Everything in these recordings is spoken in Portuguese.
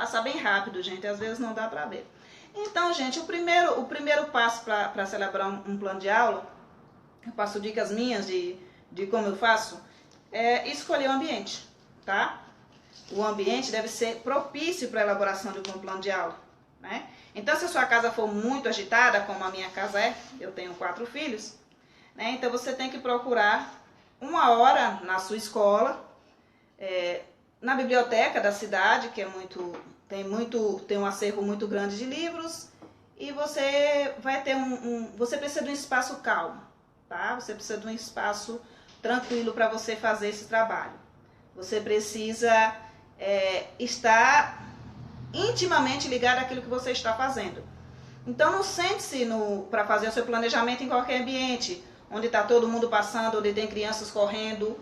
Passa bem rápido, gente, às vezes não dá para ver. Então, gente, o primeiro passo para celebrar um plano de aula, eu passo dicas minhas de como eu faço, é escolher o ambiente, tá? O ambiente deve ser propício para a elaboração de um bom plano de aula, né? Então, se a sua casa for muito agitada, como a minha casa é, eu tenho 4 filhos, né? Então, você tem que procurar uma hora na sua escola, na biblioteca da cidade, que é tem um acervo muito grande de livros, e você vai ter você precisa de um espaço calmo, tá? Você precisa de um espaço tranquilo para você fazer esse trabalho. Você precisa estar intimamente ligado àquilo que você está fazendo. Então não sente-se para fazer o seu planejamento em qualquer ambiente, onde está todo mundo passando, onde tem crianças correndo,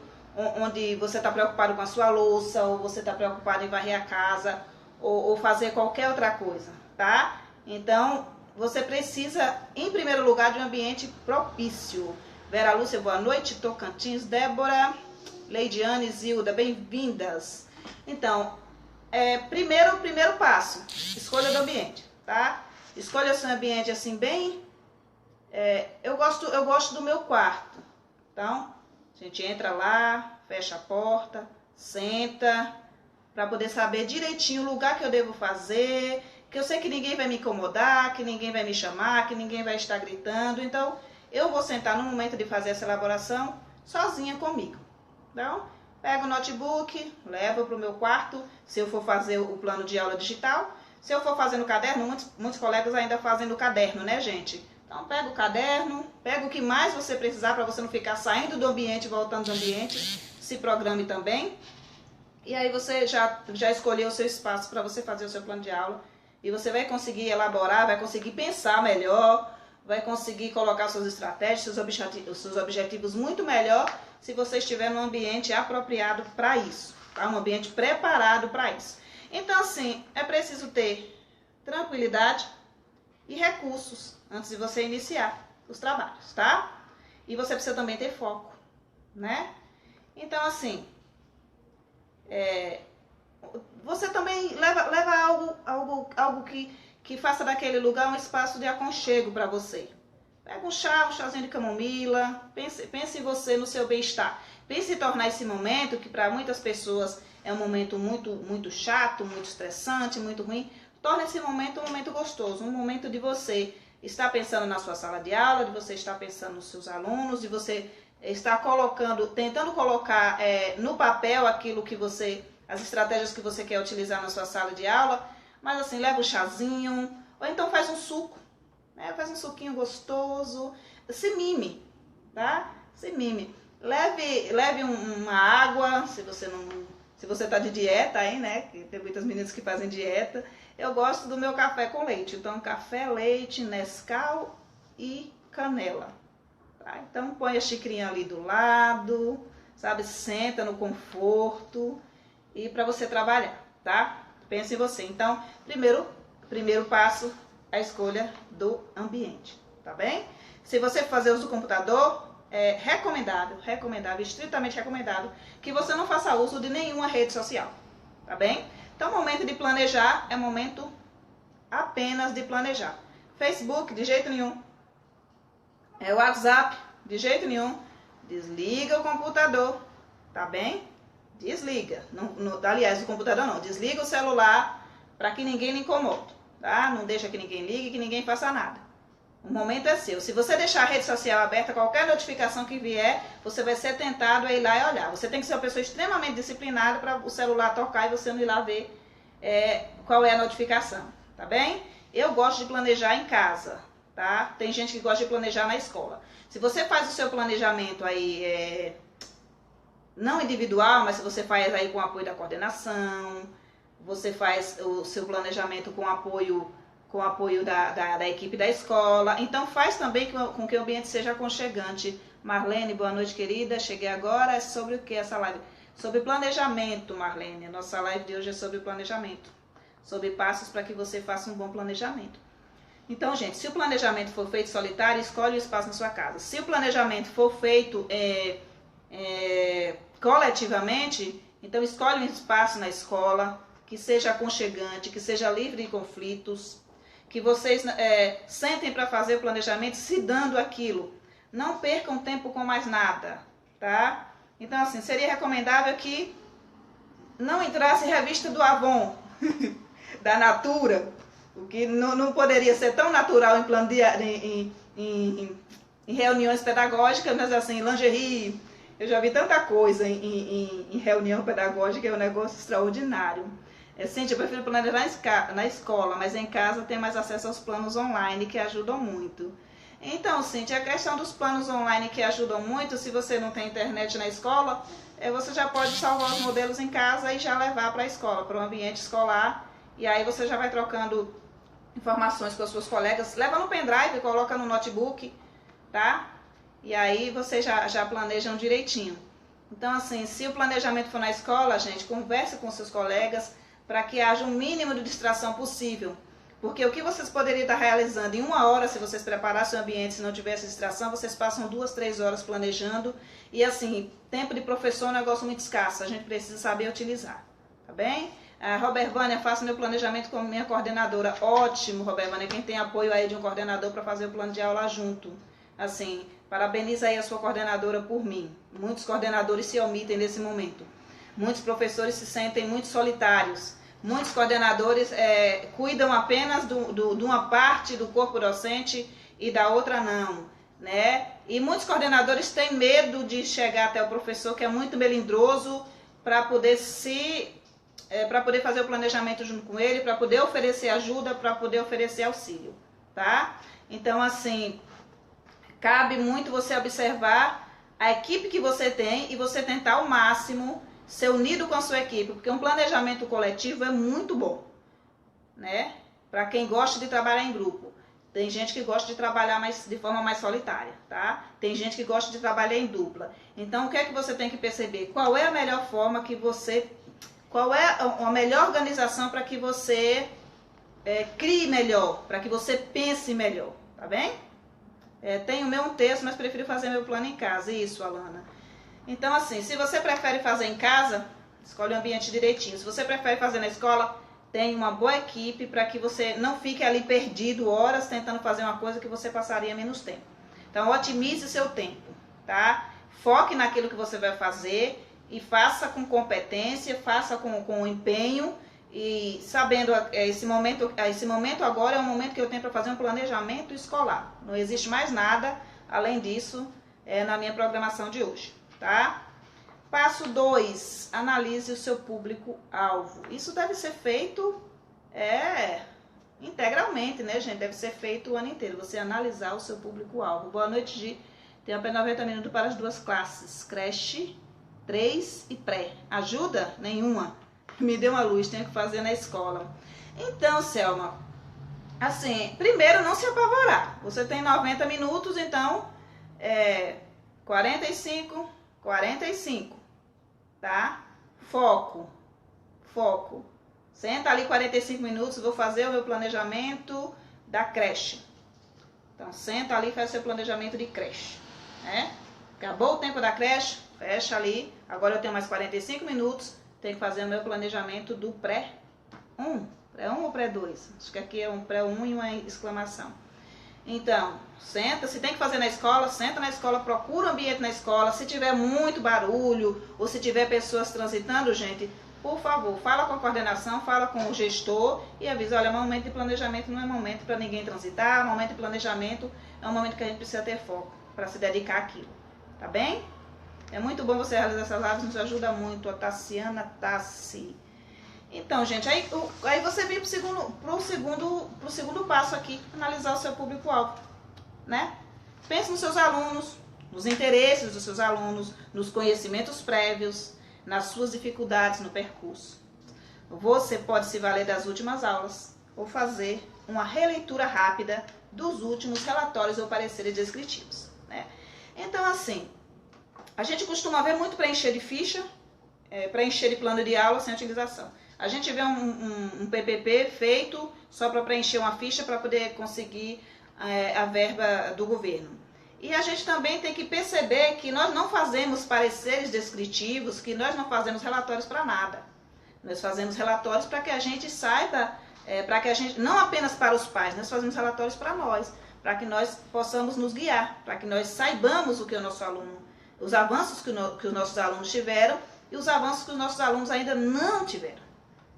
onde você está preocupado com a sua louça, ou você está preocupado em varrer a casa, ou fazer qualquer outra coisa, tá? Então, você precisa, em primeiro lugar, de um ambiente propício. Vera Lúcia, boa noite. Tocantins, Débora, Leidiane, Zilda, bem-vindas. Então, primeiro passo, escolha do ambiente, tá? Escolha o seu ambiente assim bem... eu gosto do meu quarto. Então, a gente entra lá, fecha a porta, senta, para poder saber direitinho o lugar que eu devo fazer, que eu sei que ninguém vai me incomodar, que ninguém vai me chamar, que ninguém vai estar gritando. Então, eu vou sentar no momento de fazer essa elaboração sozinha comigo. Então, pego o notebook, levo para o meu quarto, se eu for fazer o plano de aula digital. Se eu for fazer no caderno, muitos colegas ainda fazem no caderno, né, gente? Então, pega o caderno, pega o que mais você precisar para você não ficar saindo do ambiente e voltando do ambiente. Se programe também. E aí você já escolheu o seu espaço para você fazer o seu plano de aula. E você vai conseguir elaborar, vai conseguir pensar melhor, vai conseguir colocar suas estratégias, seus objetivos muito melhor se você estiver num ambiente apropriado para isso, tá? Um ambiente preparado para isso. Então, assim, é preciso ter tranquilidade e recursos antes de você iniciar os trabalhos, tá? E você precisa também ter foco, né? Então, assim, você também leva algo que faça daquele lugar um espaço de aconchego para você. Pega um chazinho de camomila, pense em você, no seu bem-estar. Pense em tornar esse momento, que para muitas pessoas é um momento muito, muito chato, muito estressante, muito ruim. Torne esse momento um momento gostoso, um momento de você estar pensando na sua sala de aula, de você estar pensando nos seus alunos, de você estar tentando colocar no papel aquilo que as estratégias que você quer utilizar na sua sala de aula. Mas assim, leva um chazinho, ou então faz um suco, né? Faz um suquinho gostoso, se mime, tá? Se mime. Leve uma água, se você tá de dieta aí, né? Que tem muitas meninas que fazem dieta. Eu gosto do meu café com leite. Então, café, leite, Nescau e canela. Tá? Então, põe a xicrinha ali do lado, sabe? Senta no conforto e para você trabalhar, tá? Pense em você. Então, primeiro passo, a escolha do ambiente, tá bem? Se você fazer uso do computador, é recomendável, estritamente recomendado, que você não faça uso de nenhuma rede social, tá bem? Então, o momento de planejar é momento apenas de planejar. Facebook, de jeito nenhum. WhatsApp, de jeito nenhum. Desliga o computador, tá bem? Desliga. Aliás, o computador não. Desliga o celular para que ninguém lhe incomode, tá? Não deixa que ninguém ligue, que ninguém faça nada. O momento é seu. Se você deixar a rede social aberta, qualquer notificação que vier, você vai ser tentado a ir lá e olhar. Você tem que ser uma pessoa extremamente disciplinada para o celular tocar e você não ir lá ver qual é a notificação, tá bem? Eu gosto de planejar em casa, tá? Tem gente que gosta de planejar na escola. Se você faz o seu planejamento aí, não individual, mas se você faz aí com o apoio da coordenação, você faz o seu planejamento com apoio da equipe da escola. Então faz também com que o ambiente seja aconchegante. Marlene, boa noite, querida. Cheguei agora. É sobre o que essa live? Sobre planejamento, Marlene. A nossa live de hoje é sobre planejamento. Sobre passos para que você faça um bom planejamento. Então, gente, se o planejamento for feito solitário, escolhe o espaço na sua casa. Se o planejamento for feito coletivamente, então escolhe um espaço na escola, que seja aconchegante, que seja livre de conflitos, que vocês sentem para fazer o planejamento se dando aquilo. Não percam tempo com mais nada, tá? Então, assim, seria recomendável que não entrasse revista do Avon, da Natura, o que não poderia ser tão natural em plano em reuniões pedagógicas, mas assim, lingerie, eu já vi tanta coisa em reunião pedagógica, é um negócio extraordinário. Cíntia, eu prefiro planejar na escola, mas em casa tem mais acesso aos planos online que ajudam muito. Então, Cíntia, a questão dos planos online que ajudam muito, se você não tem internet na escola, você já pode salvar os modelos em casa e já levar para a escola, para o ambiente escolar, e aí você já vai trocando informações com as suas colegas, leva no pendrive, coloca no notebook, tá? E aí vocês já planejam direitinho. Então, assim, se o planejamento for na escola, gente, converse com seus colegas para que haja o mínimo de distração possível. Porque o que vocês poderiam estar realizando em 1 hora, se vocês preparassem o ambiente, se não tivesse distração, vocês passam 2, 3 horas planejando. E assim, tempo de professor é um negócio muito escasso, a gente precisa saber utilizar, tá bem? Robert Vânia, faço meu planejamento com minha coordenadora. Ótimo, Robert Vânia, quem tem apoio aí de um coordenador para fazer o plano de aula junto. Assim, parabeniza aí a sua coordenadora por mim. Muitos coordenadores se omitem nesse momento. Muitos professores se sentem muito solitários. Muitos coordenadores cuidam apenas de uma parte do corpo docente e da outra não, né? E muitos coordenadores têm medo de chegar até o professor, que é muito melindroso, para poder fazer o planejamento junto com ele, para poder oferecer ajuda, para poder oferecer auxílio, tá? Então, assim, cabe muito você observar a equipe que você tem e você tentar ao máximo ser unido com a sua equipe, porque um planejamento coletivo é muito bom, né? Para quem gosta de trabalhar em grupo. Tem gente que gosta de trabalhar de forma mais solitária, tá? Tem gente que gosta de trabalhar em dupla. Então, o que é que você tem que perceber? Qual é a melhor forma qual é a melhor organização para que você crie melhor, para que você pense melhor, tá bem? Tenho o meu texto, mas prefiro fazer meu plano em casa. Isso, Alana. Então, assim, se você prefere fazer em casa, escolhe o ambiente direitinho. Se você prefere fazer na escola, tem uma boa equipe para que você não fique ali perdido horas tentando fazer uma coisa que você passaria menos tempo. Então, otimize o seu tempo, tá? Foque naquilo que você vai fazer e faça com competência, faça com empenho e sabendo esse momento agora é o momento que eu tenho para fazer um planejamento escolar. Não existe mais nada além disso na minha programação de hoje. Tá? Passo 2, analise o seu público-alvo. Isso deve ser feito integralmente, né, gente? Deve ser feito o ano inteiro, você analisar o seu público-alvo. Boa noite, Gi. Tem apenas 90 minutos para as 2 classes, creche 3 e pré. Ajuda? Nenhuma. Me deu uma luz, tenho que fazer na escola. Então, Selma, assim, primeiro não se apavorar. Você tem 90 minutos, então 45, tá? Foco. Senta ali 45 minutos, vou fazer o meu planejamento da creche. Então, senta ali e faz o seu planejamento de creche, né? Acabou o tempo da creche, fecha ali. Agora eu tenho mais 45 minutos, tenho que fazer o meu planejamento do pré-1. Pré-1 ou pré-2? Acho que aqui é um pré-1 e uma exclamação. Então, senta, se tem que fazer na escola, senta na escola, procura o ambiente na escola. Se tiver muito barulho ou se tiver pessoas transitando, gente, por favor, fala com a coordenação, fala com o gestor e avisa, olha, momento de planejamento não é momento para ninguém transitar, momento de planejamento é um momento que a gente precisa ter foco para se dedicar àquilo, tá bem? É muito bom você realizar essas lives, nos ajuda muito, a Tassiana Tassi. Então, gente, aí você vem pro segundo passo aqui, analisar o seu público-alvo, né? Pense nos seus alunos, nos interesses dos seus alunos, nos conhecimentos prévios, nas suas dificuldades no percurso. Você pode se valer das últimas aulas ou fazer uma releitura rápida dos últimos relatórios ou pareceres descritivos, né? Então, assim, a gente costuma ver muito preencher de ficha, preencher de plano de aula sem utilização. A gente vê um PPP feito só para preencher uma ficha para poder conseguir a verba do governo. E a gente também tem que perceber que nós não fazemos pareceres descritivos, que nós não fazemos relatórios para nada. Nós fazemos relatórios para que a gente saiba, para que a gente, não apenas para os pais, nós fazemos relatórios para nós, para que nós possamos nos guiar, para que nós saibamos o que o nosso aluno, os avanços que os nossos alunos tiveram e os avanços que os nossos alunos ainda não tiveram.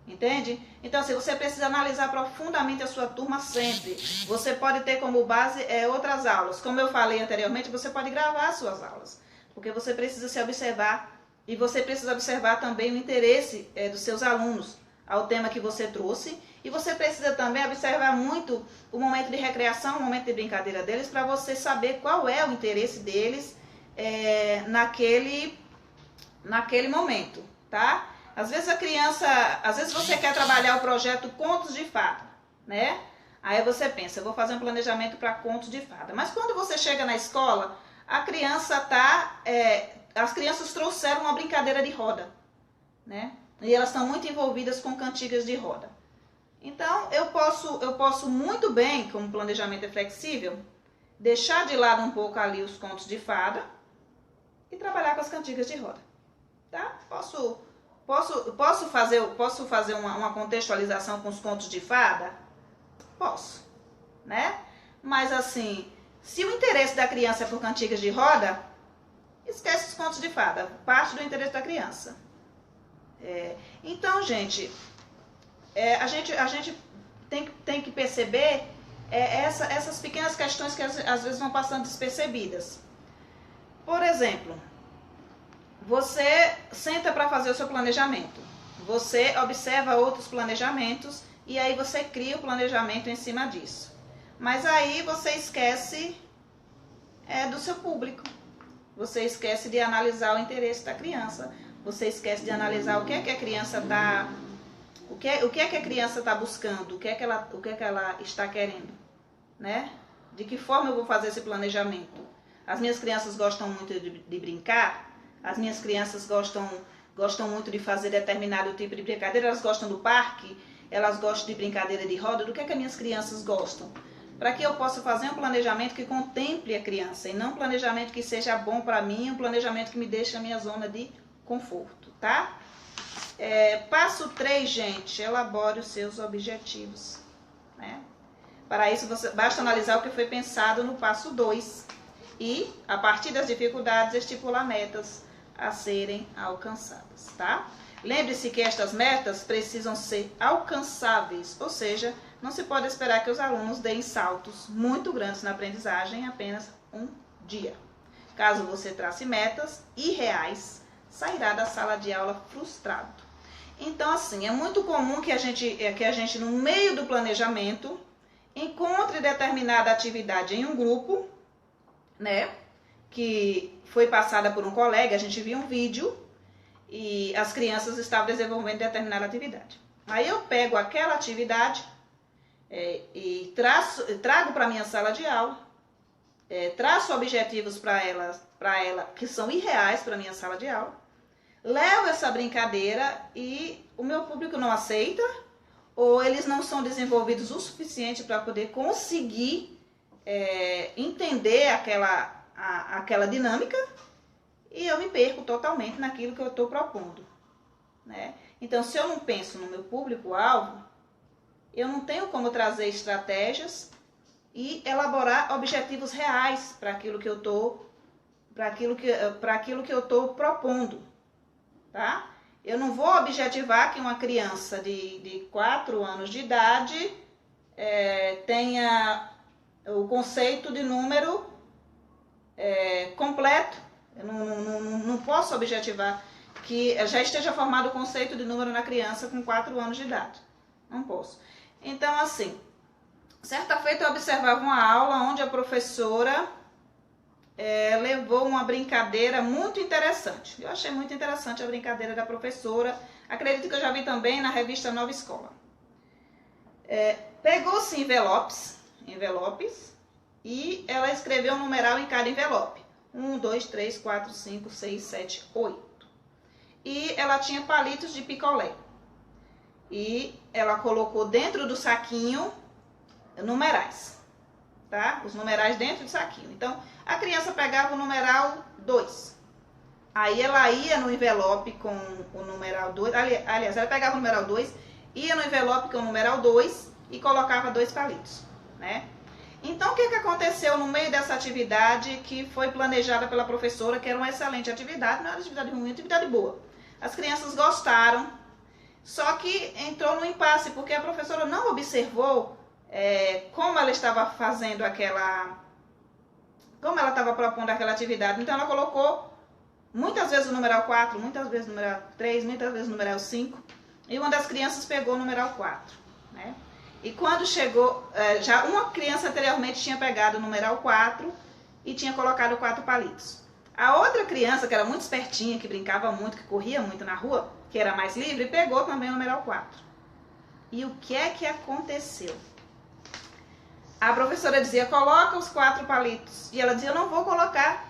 Entende? Então, assim, você precisa analisar profundamente a sua turma sempre. Você pode ter como base outras aulas. Como eu falei anteriormente, você pode gravar as suas aulas. Porque você precisa se observar. E você precisa observar também o interesse dos seus alunos ao tema que você trouxe. E você precisa também observar muito o momento de recreação, o momento de brincadeira deles, para você saber qual é o interesse deles naquele momento, tá? Às vezes você quer trabalhar o projeto Contos de Fada, né? Aí você pensa, eu vou fazer um planejamento para Contos de Fada. Mas quando você chega na escola, as crianças trouxeram uma brincadeira de roda, né? E elas estão muito envolvidas com cantigas de roda. Então, eu posso muito bem, como planejamento é flexível, deixar de lado um pouco ali os contos de fada e trabalhar com as cantigas de roda, tá? Posso fazer uma contextualização com os contos de fada? Posso, né? Mas assim, se o interesse da criança é por cantigas de roda, esquece os contos de fada, parte do interesse da criança. Então, gente, a gente tem que perceber essas pequenas questões que às vezes vão passando despercebidas. Por exemplo, você senta para fazer o seu planejamento, você observa outros planejamentos e aí você cria o planejamento em cima disso. Mas aí você esquece do seu público, você esquece de analisar o interesse da criança, você esquece de analisar o que é que a criança está, o que é que a criança está buscando, o que é que ela está querendo, né? De que forma eu vou fazer esse planejamento? As minhas crianças gostam muito de brincar. As minhas crianças gostam muito de fazer determinado tipo de brincadeira, elas gostam do parque, elas gostam de brincadeira de roda, do que as minhas crianças gostam? Para que eu possa fazer um planejamento que contemple a criança, e não um planejamento que seja bom para mim, um planejamento que me deixe na minha zona de conforto, tá? Passo 3, gente, elabore os seus objetivos, né? Para isso, basta analisar o que foi pensado no passo 2 e, a partir das dificuldades, estipular metas a serem alcançadas, tá? Lembre-se que estas metas precisam ser alcançáveis, ou seja, não se pode esperar que os alunos deem saltos muito grandes na aprendizagem em apenas um dia. Caso você trace metas irreais, sairá da sala de aula frustrado. Então, assim, é muito comum que a gente no meio do planejamento, encontre determinada atividade em um grupo, né, que foi passada por um colega, a gente viu um vídeo e as crianças estavam desenvolvendo determinada atividade. Aí eu pego aquela atividade e trago para a minha sala de aula, traço objetivos para ela que são irreais para a minha sala de aula, levo essa brincadeira e o meu público não aceita, ou eles não são desenvolvidos o suficiente para poder conseguir entender aquela dinâmica, e eu me perco totalmente naquilo que eu estou propondo, né? Então, se eu não penso no meu público-alvo, eu não tenho como trazer estratégias e elaborar objetivos reais para aquilo que eu estou propondo, tá? Eu não vou objetivar que uma criança de 4 anos de idade tenha o conceito de número completo. Eu não posso objetivar que já esteja formado o conceito de número na criança com 4 anos de idade. Não posso. Então, assim, certa feita eu observava uma aula onde a professora levou uma brincadeira muito interessante. Eu achei muito interessante a brincadeira da professora. Acredito que eu já vi também na revista Nova Escola. Pegou-se envelopes, e ela escreveu um numeral em cada envelope. 1, 2, 3, 4, 5, 6, 7, 8. E ela tinha palitos de picolé. E ela colocou dentro do saquinho numerais, tá? Os numerais dentro do saquinho. Então, a criança pegava o numeral 2. Aí ela ia no envelope com o numeral 2, aliás, ela pegava o numeral 2, ia no envelope com o numeral 2 e colocava 2 palitos, né? Então, o que aconteceu no meio dessa atividade que foi planejada pela professora, que era uma excelente atividade, não era atividade ruim, era uma atividade boa. As crianças gostaram, só que entrou no impasse, porque a professora não observou como ela estava fazendo como ela estava propondo aquela atividade. Então, ela colocou muitas vezes o numeral 4, muitas vezes o numeral 3, muitas vezes o numeral 5, e uma das crianças pegou o numeral 4, né? E quando chegou, já uma criança anteriormente tinha pegado o numeral 4 e tinha colocado 4 palitos. A outra criança, que era muito espertinha, que brincava muito, que corria muito na rua, que era mais livre, pegou também o numeral 4. E o que é que aconteceu? A professora dizia, coloca os 4 palitos. E ela dizia, eu não vou colocar.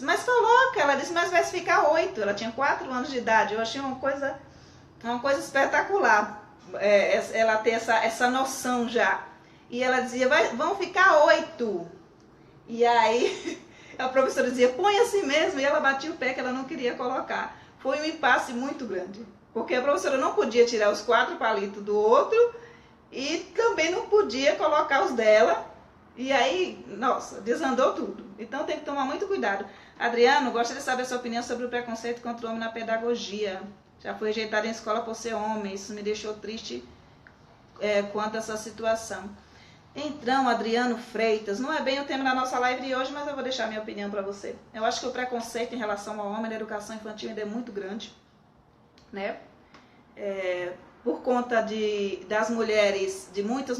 Mas coloca. Ela disse, mas vai ficar 8. Ela tinha 4 anos de idade. Eu achei uma coisa espetacular. Ela ter essa noção já. E ela dizia, vão ficar 8. E aí a professora dizia, põe assim mesmo. E ela batia o pé que ela não queria colocar. Foi um impasse muito grande. Porque a professora não podia tirar os 4 palitos do outro e também não podia colocar os dela. E aí, nossa, desandou tudo. Então tem que tomar muito cuidado. Adriano, gostaria de saber a sua opinião sobre o preconceito contra o homem na pedagogia. Já fui rejeitado em escola por ser homem. Isso me deixou triste quanto a essa situação. Então, Adriano Freitas, não é bem o tema da nossa live de hoje, mas eu vou deixar minha opinião para você. Eu acho que o preconceito em relação ao homem na educação infantil ainda é muito grande, né? Por conta das mulheres, de muitas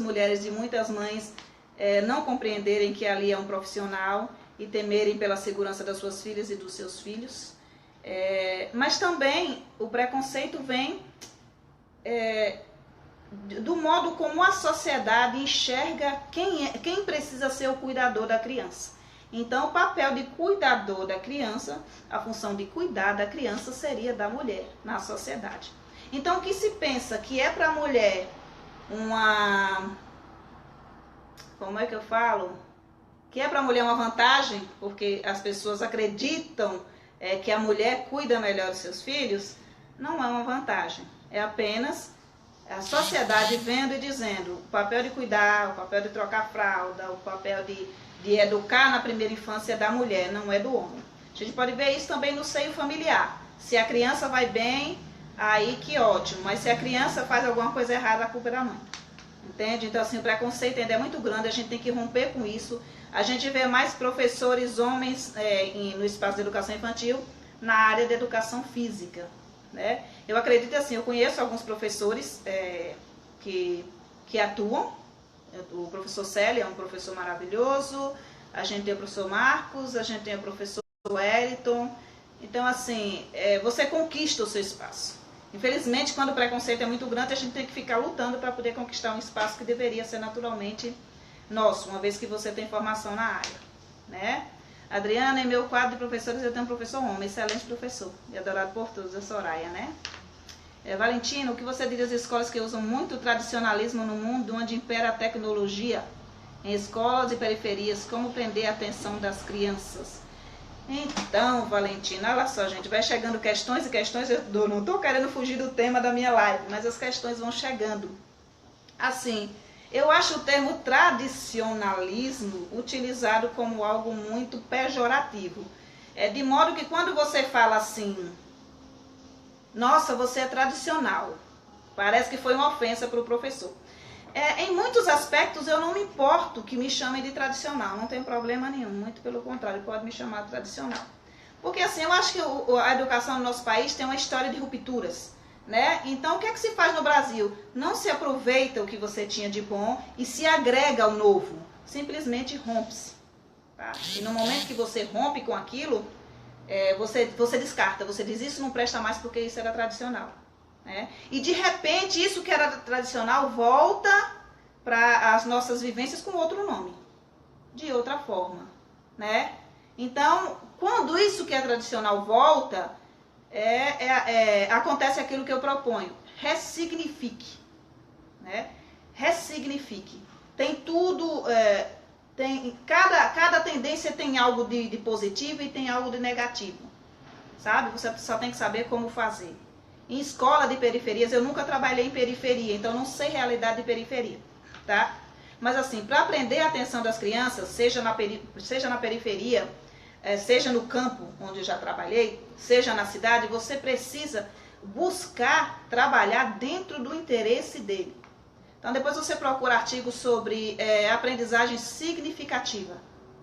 mães, não compreenderem que ali é um profissional e temerem pela segurança das suas filhas e dos seus filhos. Mas também o preconceito vem do modo como a sociedade enxerga quem precisa ser o cuidador da criança. Então, o papel de cuidador da criança, a função de cuidar da criança seria da mulher na sociedade. Então, o que se pensa que é para a mulher como é que eu falo? Que é para a mulher uma vantagem, porque as pessoas acreditam que a mulher cuida melhor dos seus filhos, não é uma vantagem. É apenas a sociedade vendo e dizendo o papel de cuidar, o papel de trocar fralda, o papel de educar na primeira infância é da mulher, não é do homem. A gente pode ver isso também no seio familiar. Se a criança vai bem, aí que ótimo. Mas se a criança faz alguma coisa errada, a culpa é da mãe. Entende? Então, assim, o preconceito ainda é muito grande, a gente tem que romper com isso. A gente vê mais professores homens no espaço de educação infantil na área de educação física, né? Eu acredito assim, eu conheço alguns professores que atuam. O professor Célio é um professor maravilhoso, a gente tem o professor Marcos, a gente tem o professor Wellington. Então, assim, você conquista o seu espaço. Infelizmente, quando o preconceito é muito grande, a gente tem que ficar lutando para poder conquistar um espaço que deveria ser naturalmente nosso, uma vez que você tem formação na área, né? Adriana, em meu quadro de professores, eu tenho um professor homem, excelente professor, e adorado por todos, a Soraya, né? Valentino, o que você diz das escolas que usam muito tradicionalismo no mundo, onde impera a tecnologia, em escolas e periferias, como prender a atenção das crianças? Então, Valentina, olha só, gente, vai chegando questões e questões, eu não estou querendo fugir do tema da minha live, mas as questões vão chegando. Assim, eu acho o termo tradicionalismo utilizado como algo muito pejorativo. De modo que quando você fala assim, nossa, você é tradicional, parece que foi uma ofensa para o professor. Em muitos aspectos eu não me importo que me chamem de tradicional, não tem problema nenhum, muito pelo contrário, pode me chamar de tradicional. Porque assim, eu acho que a educação no nosso país tem uma história de rupturas, né? Então o que é que se faz no Brasil? Não se aproveita o que você tinha de bom e se agrega ao novo, simplesmente rompe-se. Tá? E no momento que você rompe com aquilo, você descarta, você diz isso não presta mais porque isso era tradicional. Né? E de repente isso que era tradicional volta para as nossas vivências com outro nome, de outra forma, né? Então, quando isso que é tradicional volta, acontece aquilo que eu proponho, ressignifique, né? Ressignifique. Tem tudo, cada tendência tem algo de positivo e tem algo de negativo. sabe? Você só tem que saber como fazer. Em escola de periferias, eu nunca trabalhei em periferia, então não sei realidade de periferia, tá? Mas assim, para aprender a atenção das crianças, seja na periferia, seja no campo, onde eu já trabalhei, seja na cidade, você precisa buscar trabalhar dentro do interesse dele. Então, depois você procura artigos sobre aprendizagem significativa,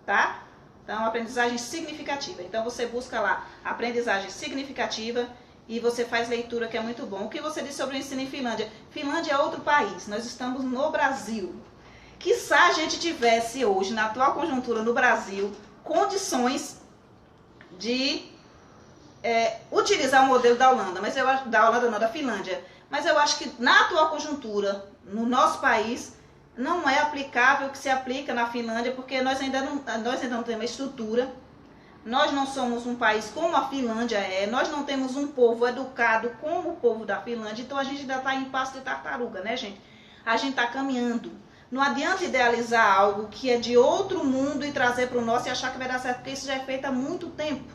tá? Então, aprendizagem significativa. Então, você busca lá, aprendizagem significativa, e você faz leitura, que é muito bom. O que você disse sobre o ensino em Finlândia? Finlândia é outro país, nós estamos no Brasil. Quiçá a gente tivesse hoje, na atual conjuntura no Brasil, condições de utilizar o modelo da Holanda, mas eu acho, da Holanda não, da Finlândia. Mas eu acho que na atual conjuntura, no nosso país, não é aplicável o que se aplica na Finlândia, porque nós ainda não temos estrutura, nós não somos um país como a Finlândia é, nós não temos um povo educado como o povo da Finlândia, então a gente ainda está em passo de tartaruga, né, gente? A gente está caminhando. Não adianta idealizar algo que é de outro mundo e trazer para o nosso e achar que vai dar certo, porque isso já é feito há muito tempo,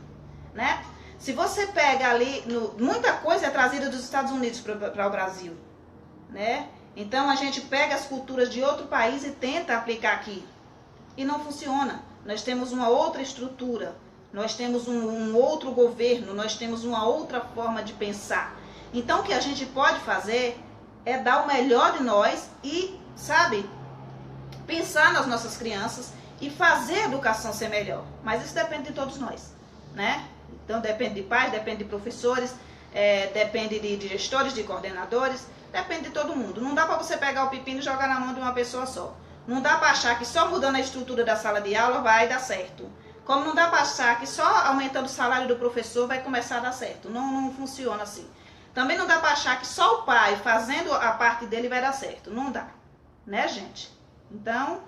né? Se você pega ali, muita coisa é trazida dos Estados Unidos para o Brasil, né? Então a gente pega as culturas de outro país e tenta aplicar aqui. E não funciona. Nós temos uma outra estrutura, nós temos um outro governo, nós temos uma outra forma de pensar. Então o que a gente pode fazer é dar o melhor de nós e, sabe, pensar nas nossas crianças e fazer a educação ser melhor. Mas isso depende de todos nós, né? Então depende de pais, depende de professores, depende de gestores, de coordenadores, depende de todo mundo. Não dá para você pegar o pepino e jogar na mão de uma pessoa só. Não dá para achar que só mudando a estrutura da sala de aula vai dar certo. Como não dá para achar que só aumentando o salário do professor vai começar a dar certo. Não funciona assim. Também não dá para achar que só o pai fazendo a parte dele vai dar certo. Não dá, né, gente? Então,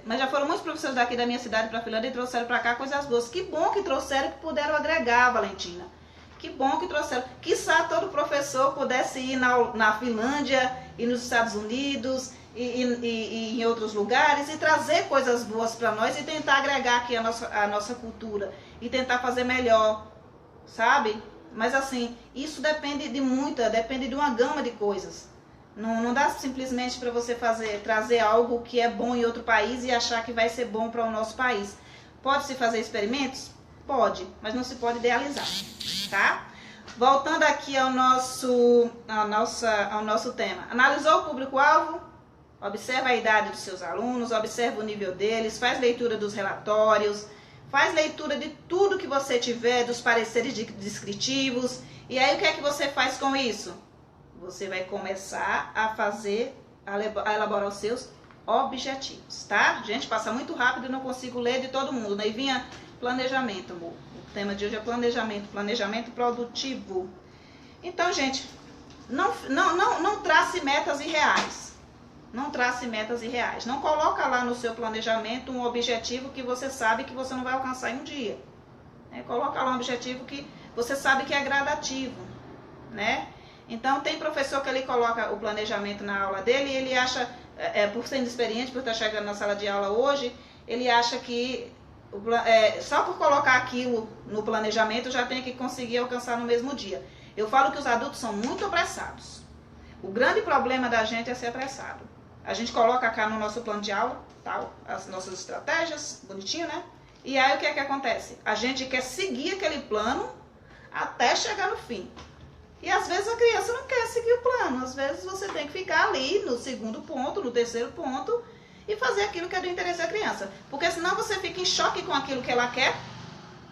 mas já foram muitos professores daqui da minha cidade para a Finlândia e trouxeram para cá coisas boas. Que bom que trouxeram, que puderam agregar, Valentina. Que bom que trouxeram. Quiçá todo professor pudesse ir na Finlândia e nos Estados Unidos e em outros lugares e trazer coisas boas para nós e tentar agregar aqui a nossa cultura e tentar fazer melhor, sabe? Mas assim, isso depende de uma gama de coisas. Não dá simplesmente para você trazer algo que é bom em outro país e achar que vai ser bom para o nosso país. Pode-se fazer experimentos? Pode, mas não se pode idealizar, tá? Voltando aqui ao nosso tema. Analisou o público-alvo? Observa a idade dos seus alunos, observa o nível deles, faz leitura dos relatórios, faz leitura de tudo que você tiver, dos pareceres descritivos. E aí o que é que você faz com isso? Você vai começar a elaborar os seus objetivos, tá? Gente, passa muito rápido e não consigo ler de todo mundo. Daí vinha planejamento, amor. O tema de hoje é planejamento produtivo. Então, gente, não trace metas irreais. Não trace metas irreais. Não coloca lá no seu planejamento um objetivo que você sabe que você não vai alcançar em um dia. Coloca lá um objetivo que você sabe que é gradativo, né? Então, tem professor que ele coloca o planejamento na aula dele e ele acha, por ser inexperiente, por estar chegando na sala de aula hoje, ele acha que só por colocar aquilo no planejamento já tem que conseguir alcançar no mesmo dia. Eu falo que os adultos são muito apressados. O grande problema da gente é ser apressado. A gente coloca cá no nosso plano de aula, tal, as nossas estratégias, bonitinho, né? E aí o que é que acontece? A gente quer seguir aquele plano até chegar no fim. E às vezes a criança não quer seguir o plano. Às vezes você tem que ficar ali no segundo ponto, no terceiro ponto e fazer aquilo que é do interesse da criança. Porque senão você fica em choque com aquilo que ela quer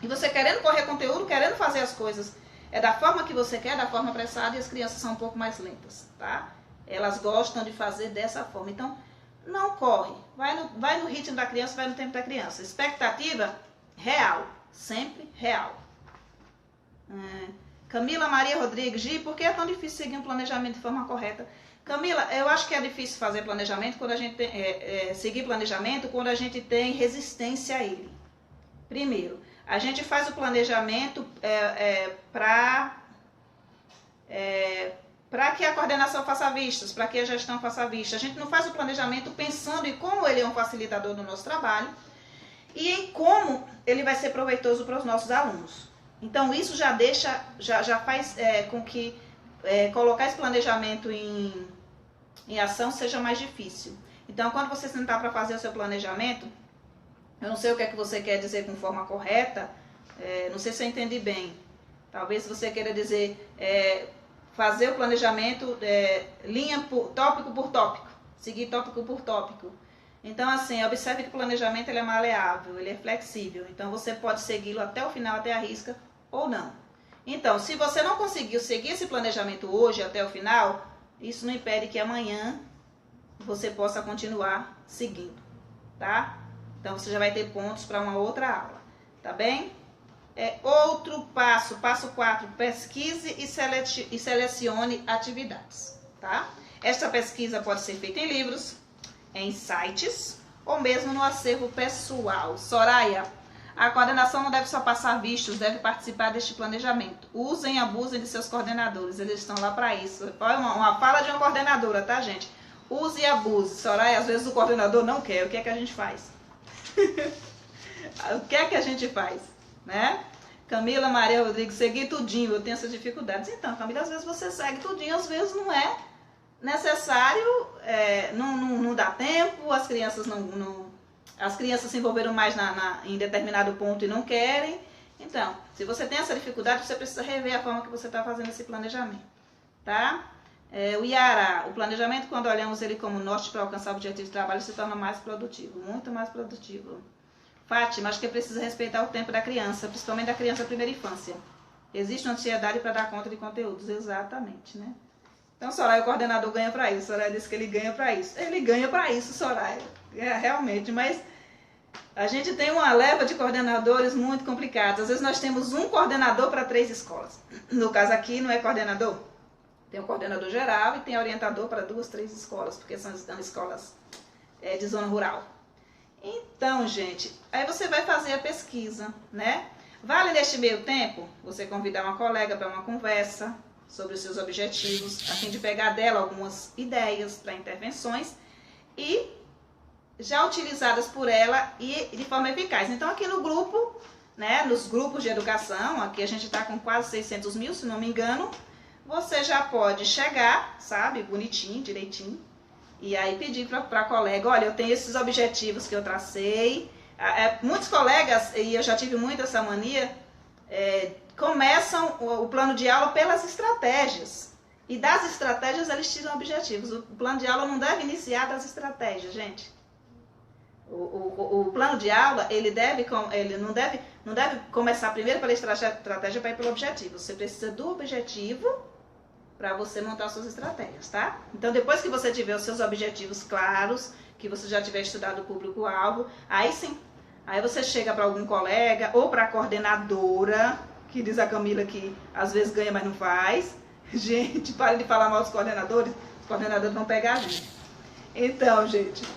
e você querendo correr conteúdo, querendo fazer as coisas da forma que você quer, da forma apressada, e as crianças são um pouco mais lentas, tá? Elas gostam de fazer dessa forma. Então, não corre. Vai no ritmo da criança, vai no tempo da criança. Expectativa real. Sempre real. Camila Maria Rodrigues, Gi, por que é tão difícil seguir um planejamento de forma correta? Camila, eu acho que é difícil fazer planejamento quando a gente seguir planejamento quando a gente tem resistência a ele. Primeiro, a gente faz o planejamento para que a coordenação faça vistas, para que a gestão faça vistas. A gente não faz o planejamento pensando em como ele é um facilitador do nosso trabalho e em como ele vai ser proveitoso para os nossos alunos. Então isso já deixa, já faz com que colocar esse planejamento em ação seja mais difícil. Então quando você sentar para fazer o seu planejamento, eu não sei o que é que você quer dizer com forma correta, não sei se eu entendi bem. Talvez você queira dizer fazer o planejamento tópico por tópico, seguir tópico por tópico. Então assim, observe que o planejamento ele é maleável, ele é flexível. Então você pode segui-lo até o final, até a risca ou não. Então, se você não conseguiu seguir esse planejamento hoje até o final, isso não impede que amanhã você possa continuar seguindo, tá? Então você já vai ter pontos para uma outra aula, tá bem? Outro passo, passo 4, pesquise e selecione atividades, tá? Esta pesquisa pode ser feita em livros, em sites ou mesmo no acervo pessoal. Soraya, a coordenação não deve só passar vistos, deve participar deste planejamento. Usem e abusem de seus coordenadores, eles estão lá para isso. Uma fala de uma coordenadora, tá, gente? Use e abuse. Soraya, às vezes o coordenador não quer, o que é que a gente faz? O que é que a gente faz, né? Camila Maria Rodrigues, seguir tudinho, eu tenho essas dificuldades. Então, Camila, às vezes você segue tudinho, às vezes não é necessário, não dá tempo, as crianças as crianças se envolveram mais em determinado ponto e não querem. Então, se você tem essa dificuldade, você precisa rever a forma que você está fazendo esse planejamento, tá? O Iara, o planejamento, quando olhamos ele como norte para alcançar o objetivo de trabalho, se torna mais produtivo, muito mais produtivo. Fátima, acho que precisa respeitar o tempo da criança, principalmente da criança da primeira infância. Existe uma ansiedade para dar conta de conteúdos, exatamente, né? Então, Soraya, o coordenador ganha para isso. Soraya disse que ele ganha para isso. Ele ganha para isso, Soraya, realmente, mas a gente tem uma leva de coordenadores muito complicados. Às vezes nós temos um coordenador para 3 escolas. No caso aqui, não é coordenador. Tem o coordenador geral e tem orientador para 2, 3 escolas, porque são escolas de zona rural. Então, gente, aí você vai fazer a pesquisa, né? Vale neste meio tempo você convidar uma colega para uma conversa sobre os seus objetivos, a fim de pegar dela algumas ideias para intervenções e já utilizadas por ela e de forma eficaz. Então, aqui no grupo, né, nos grupos de educação, aqui a gente está com quase 600 mil, se não me engano, você já pode chegar, sabe, bonitinho, direitinho, e aí pedir para a colega, olha, eu tenho esses objetivos que eu tracei. Muitos colegas, e eu já tive muito essa mania, começam o plano de aula pelas estratégias. E das estratégias eles tiram objetivos. O plano de aula não deve iniciar das estratégias, gente. O plano de aula, ele não deve começar primeiro pela estratégia para ir pelo objetivo. Você precisa do objetivo para você montar suas estratégias, tá? Então, depois que você tiver os seus objetivos claros, que você já tiver estudado o público-alvo, aí sim, aí você chega para algum colega ou para a coordenadora, que diz a Camila que às vezes ganha, mas não faz. Gente, pare de falar mal dos coordenadores, os coordenadores vão pegar a gente. Então, gente,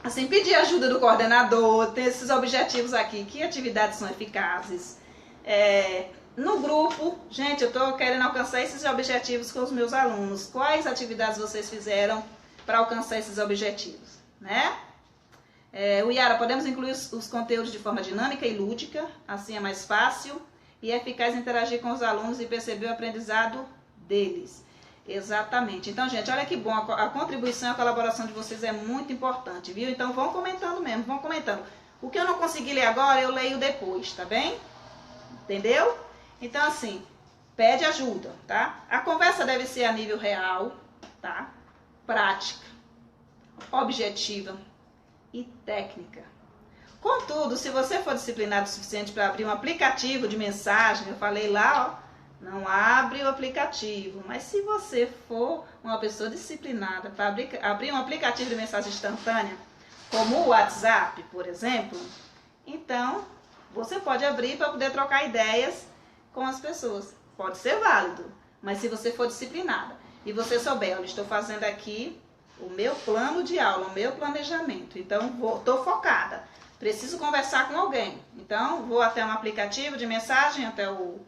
assim, pedir ajuda do coordenador, ter esses objetivos aqui, que atividades são eficazes. No grupo, gente, eu estou querendo alcançar esses objetivos com os meus alunos. Quais atividades vocês fizeram para alcançar esses objetivos, né? O Iara, podemos incluir os conteúdos de forma dinâmica e lúdica, assim é mais fácil e é eficaz interagir com os alunos e perceber o aprendizado deles. Exatamente. Então, gente, olha que bom, a contribuição e a colaboração de vocês é muito importante, viu? Então, vão comentando mesmo, vão comentando. O que eu não consegui ler agora, eu leio depois, tá bem? Entendeu? Então, assim, pede ajuda, tá? A conversa deve ser a nível real, tá? Prática, objetiva e técnica. Contudo, se você for disciplinado o suficiente para abrir um aplicativo de mensagem, eu falei lá, ó, não abre o aplicativo. Mas se você for uma pessoa disciplinada para abrir um aplicativo de mensagem instantânea, como o WhatsApp, por exemplo, então você pode abrir para poder trocar ideias com as pessoas. Pode ser válido, mas se você for disciplinada e você souber, olha, estou fazendo aqui o meu plano de aula, o meu planejamento, então estou focada, preciso conversar com alguém, então vou até um aplicativo de mensagem, até o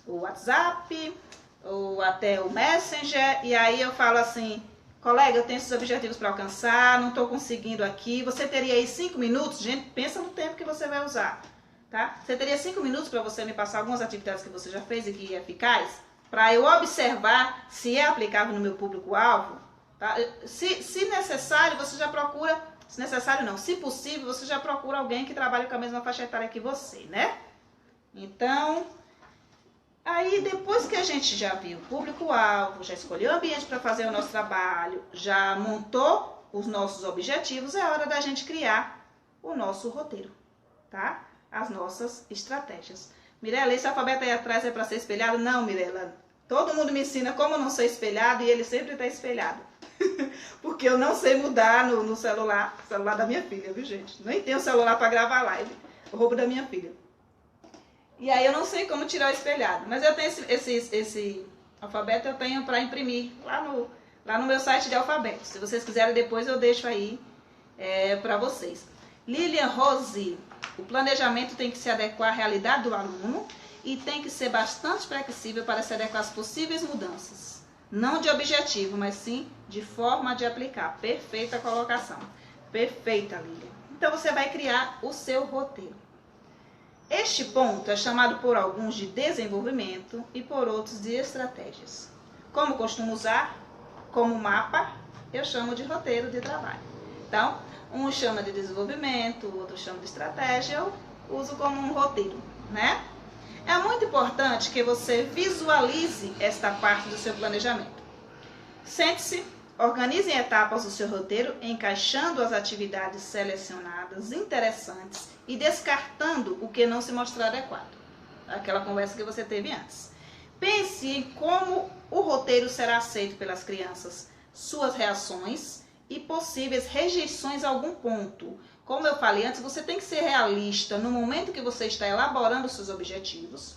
WhatsApp, ou até o Messenger, e aí eu falo assim, colega, eu tenho esses objetivos para alcançar, não estou conseguindo aqui, você teria aí 5 minutos? Gente, pensa no tempo que você vai usar. tá? Você teria 5 minutos para você me passar algumas atividades que você já fez e que é eficaz? Para eu observar se é aplicável no meu público-alvo, tá? Se necessário, você já procura, se necessário não, se possível, você já procura alguém que trabalhe com a mesma faixa etária que você, né? Então, aí depois que a gente já viu o público-alvo, já escolheu o ambiente para fazer o nosso trabalho, já montou os nossos objetivos, é hora da gente criar o nosso roteiro, tá? As nossas estratégias. Mirela, esse alfabeto aí atrás é para ser espelhado? Não, Mirela. Todo mundo me ensina como não ser espelhado e ele sempre está espelhado. Porque eu não sei mudar no celular da minha filha, viu, gente? Nem tenho celular para gravar live. Eu roubo da minha filha. E aí eu não sei como tirar o espelhado. Mas eu tenho esse alfabeto, eu tenho para imprimir lá no meu site de alfabeto. Se vocês quiserem, depois eu deixo aí para vocês. Lilian Rose, o planejamento tem que se adequar à realidade do aluno e tem que ser bastante flexível para se adequar às possíveis mudanças. Não de objetivo, mas sim de forma de aplicar. Perfeita colocação. Perfeita, Lilian. Então você vai criar o seu roteiro. Este ponto é chamado por alguns de desenvolvimento e por outros de estratégias. Como costumo usar? Como mapa, eu chamo de roteiro de trabalho. Então, um chama de desenvolvimento, o outro chama de estratégia, eu uso como um roteiro, né? É muito importante que você visualize esta parte do seu planejamento. Sente-se, organize em etapas o seu roteiro, encaixando as atividades selecionadas, interessantes e descartando o que não se mostrar adequado. Aquela conversa que você teve antes. Pense em como o roteiro será aceito pelas crianças, suas reações e possíveis rejeições a algum ponto. Como eu falei antes, você tem que ser realista no momento que você está elaborando os seus objetivos.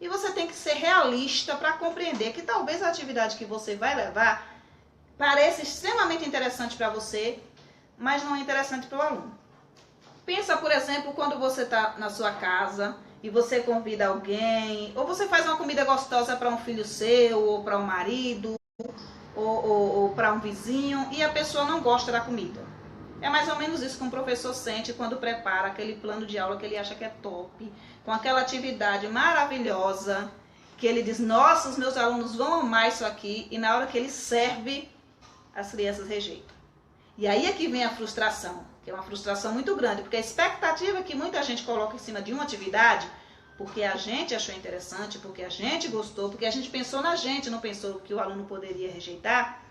E você tem que ser realista para compreender que talvez a atividade que você vai levar pareça extremamente interessante para você, mas não é interessante para o aluno. Pensa, por exemplo, quando você está na sua casa e você convida alguém, ou você faz uma comida gostosa para um filho seu, ou para um marido, ou para um vizinho, e a pessoa não gosta da comida. É mais ou menos isso que um professor sente quando prepara aquele plano de aula que ele acha que é top, com aquela atividade maravilhosa, que ele diz, nossa, os meus alunos vão amar isso aqui, e na hora que ele serve, as crianças rejeitam. E aí é que vem a frustração, que é uma frustração muito grande, porque a expectativa que muita gente coloca em cima de uma atividade, porque a gente achou interessante, porque a gente gostou, porque a gente pensou na gente, não pensou que o aluno poderia rejeitar,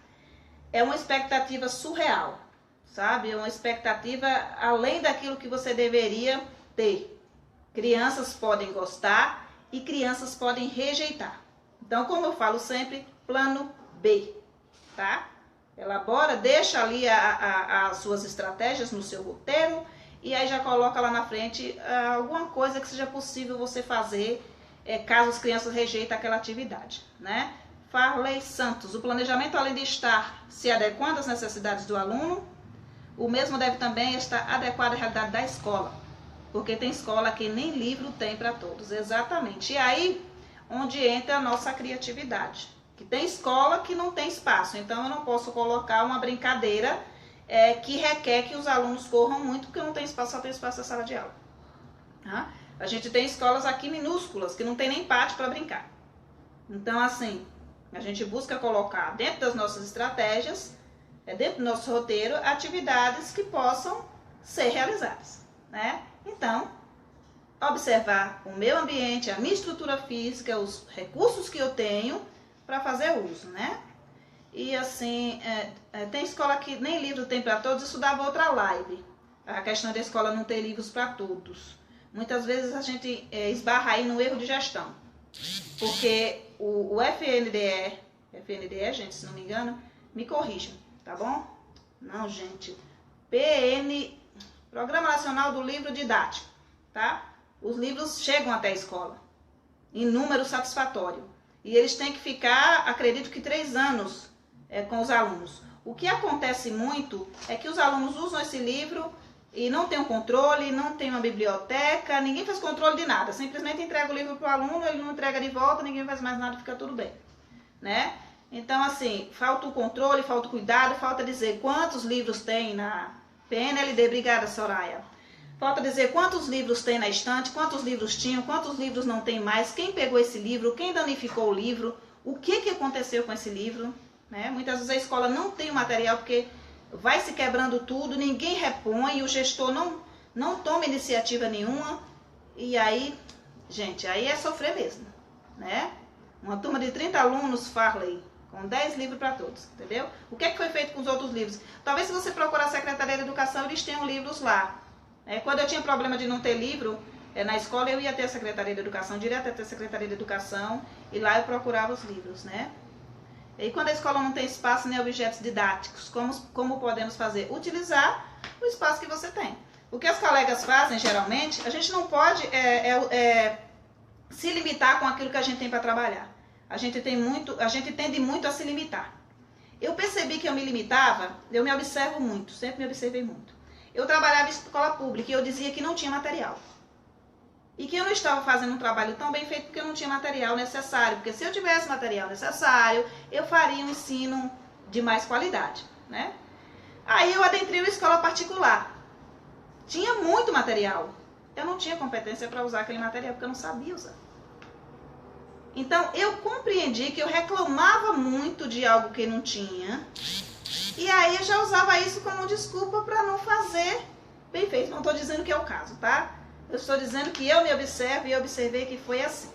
é uma expectativa surreal, sabe? É uma expectativa além daquilo que você deveria ter. Crianças podem gostar e crianças podem rejeitar. Então, como eu falo sempre, plano B, tá? Elabora, deixa ali as suas estratégias no seu roteiro e aí já coloca lá na frente alguma coisa que seja possível você fazer caso as crianças rejeitem aquela atividade, né? Farley Santos, o planejamento além de estar se adequando às necessidades do aluno, o mesmo deve também estar adequado à realidade da escola, porque tem escola que nem livro tem para todos, exatamente. E aí, onde entra a nossa criatividade, que tem escola que não tem espaço, então eu não posso colocar uma brincadeira que requer que os alunos corram muito, porque não tem espaço, só tem espaço na sala de aula. Tá? A gente tem escolas aqui minúsculas, que não tem nem pátio para brincar. Então, assim, a gente busca colocar dentro das nossas estratégias, dentro do nosso roteiro, atividades que possam ser realizadas, né? Então, observar o meu ambiente, a minha estrutura física, os recursos que eu tenho para fazer uso, né? E assim, tem escola que nem livro tem para todos, isso dava outra live. A questão da escola não ter livros para todos. Muitas vezes a gente esbarra aí no erro de gestão. Porque o FNDE, gente, se não me engano, me corrijam, tá bom? Não, gente. Programa Nacional do Livro Didático, tá? Os livros chegam até a escola, em número satisfatório. E eles têm que ficar, acredito que 3 anos com os alunos. O que acontece muito é que os alunos usam esse livro e não tem um controle, não tem uma biblioteca, ninguém faz controle de nada. Simplesmente entrega o livro para o aluno, ele não entrega de volta, ninguém faz mais nada, fica tudo bem, né? Então, assim, falta o controle, falta o cuidado, falta dizer quantos livros tem na PNLD. Obrigada, Soraya. Falta dizer quantos livros tem na estante, quantos livros tinham, quantos livros não tem mais, quem pegou esse livro, quem danificou o livro, o que aconteceu com esse livro. Né? Muitas vezes a escola não tem o material porque vai se quebrando tudo, ninguém repõe, o gestor não toma iniciativa nenhuma. E aí, gente, aí é sofrer mesmo. Né? Uma turma de 30 alunos, Farley, com 10 livros para todos, entendeu? O que é que foi feito com os outros livros? Talvez se você procurar a Secretaria de Educação, eles tenham livros lá. Quando eu tinha problema de não ter livro na escola, eu ia até a Secretaria de Educação, direto até a Secretaria de Educação, e lá eu procurava os livros, né? E quando a escola não tem espaço nem objetos didáticos, como podemos fazer? Utilizar o espaço que você tem. O que as colegas fazem, geralmente, a gente não pode se limitar com aquilo que a gente tem para trabalhar. A gente tende muito a se limitar. Eu percebi que eu me limitava, eu me observo muito, sempre me observei muito. Eu trabalhava em escola pública e eu dizia que não tinha material. E que eu não estava fazendo um trabalho tão bem feito porque eu não tinha material necessário. Porque se eu tivesse material necessário, eu faria um ensino de mais qualidade. Né? Aí eu adentrei uma escola particular. Tinha muito material. Eu não tinha competência para usar aquele material porque eu não sabia usar. Então eu compreendi que eu reclamava muito de algo que não tinha. E aí eu já usava isso como desculpa para não fazer bem feito. Não estou dizendo que é o caso, tá? Eu estou dizendo que eu me observo e eu observei que foi assim.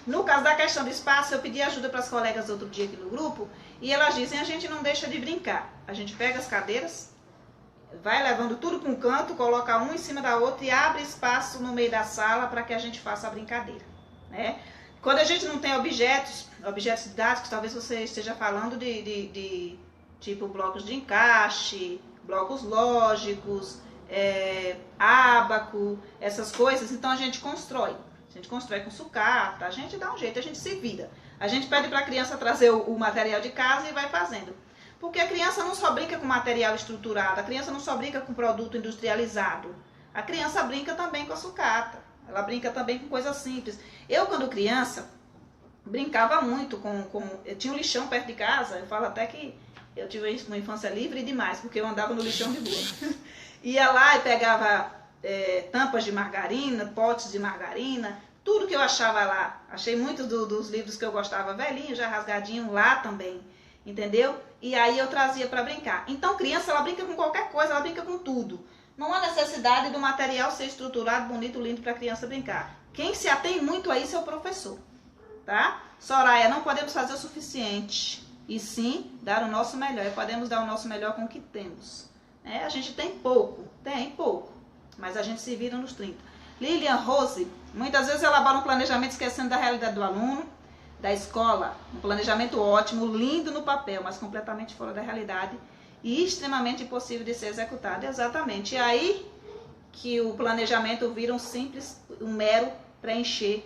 No caso da questão do espaço, eu pedi ajuda para as colegas outro dia aqui no grupo e elas dizem, a gente não deixa de brincar. A gente pega as cadeiras, vai levando tudo para um canto, coloca um em cima da outra e abre espaço no meio da sala para que a gente faça a brincadeira. Né? Quando a gente não tem objetos didáticos, talvez você esteja falando de tipo blocos de encaixe, blocos lógicos, ábaco, essas coisas, então a gente constrói. A gente constrói com sucata, a gente dá um jeito, a gente se vira. A gente pede para a criança trazer o material de casa e vai fazendo. Porque a criança não só brinca com material estruturado, a criança não só brinca com produto industrializado. A criança brinca também com a sucata, ela brinca também com coisas simples. Eu, quando criança, brincava muito eu tinha um lixão perto de casa, eu falo até que eu tive uma infância livre demais, porque eu andava no lixão de rua. Ia lá e pegava tampas de margarina, potes de margarina, tudo que eu achava lá. Achei muitos dos livros que eu gostava velhinho, já rasgadinho lá também, entendeu? E aí eu trazia para brincar. Então criança, ela brinca com qualquer coisa, ela brinca com tudo. Não há necessidade do material ser estruturado, bonito, lindo para a criança brincar. Quem se atém muito a isso é o professor, tá? Soraya, não podemos fazer o suficiente. E sim, dar o nosso melhor. E podemos dar o nosso melhor com o que temos. A gente tem pouco, mas a gente se vira nos 30. Lilian Rose, muitas vezes elabora um planejamento esquecendo da realidade do aluno, da escola. Um planejamento ótimo, lindo no papel, mas completamente fora da realidade e extremamente impossível de ser executado. Exatamente. E aí que o planejamento vira um mero preencher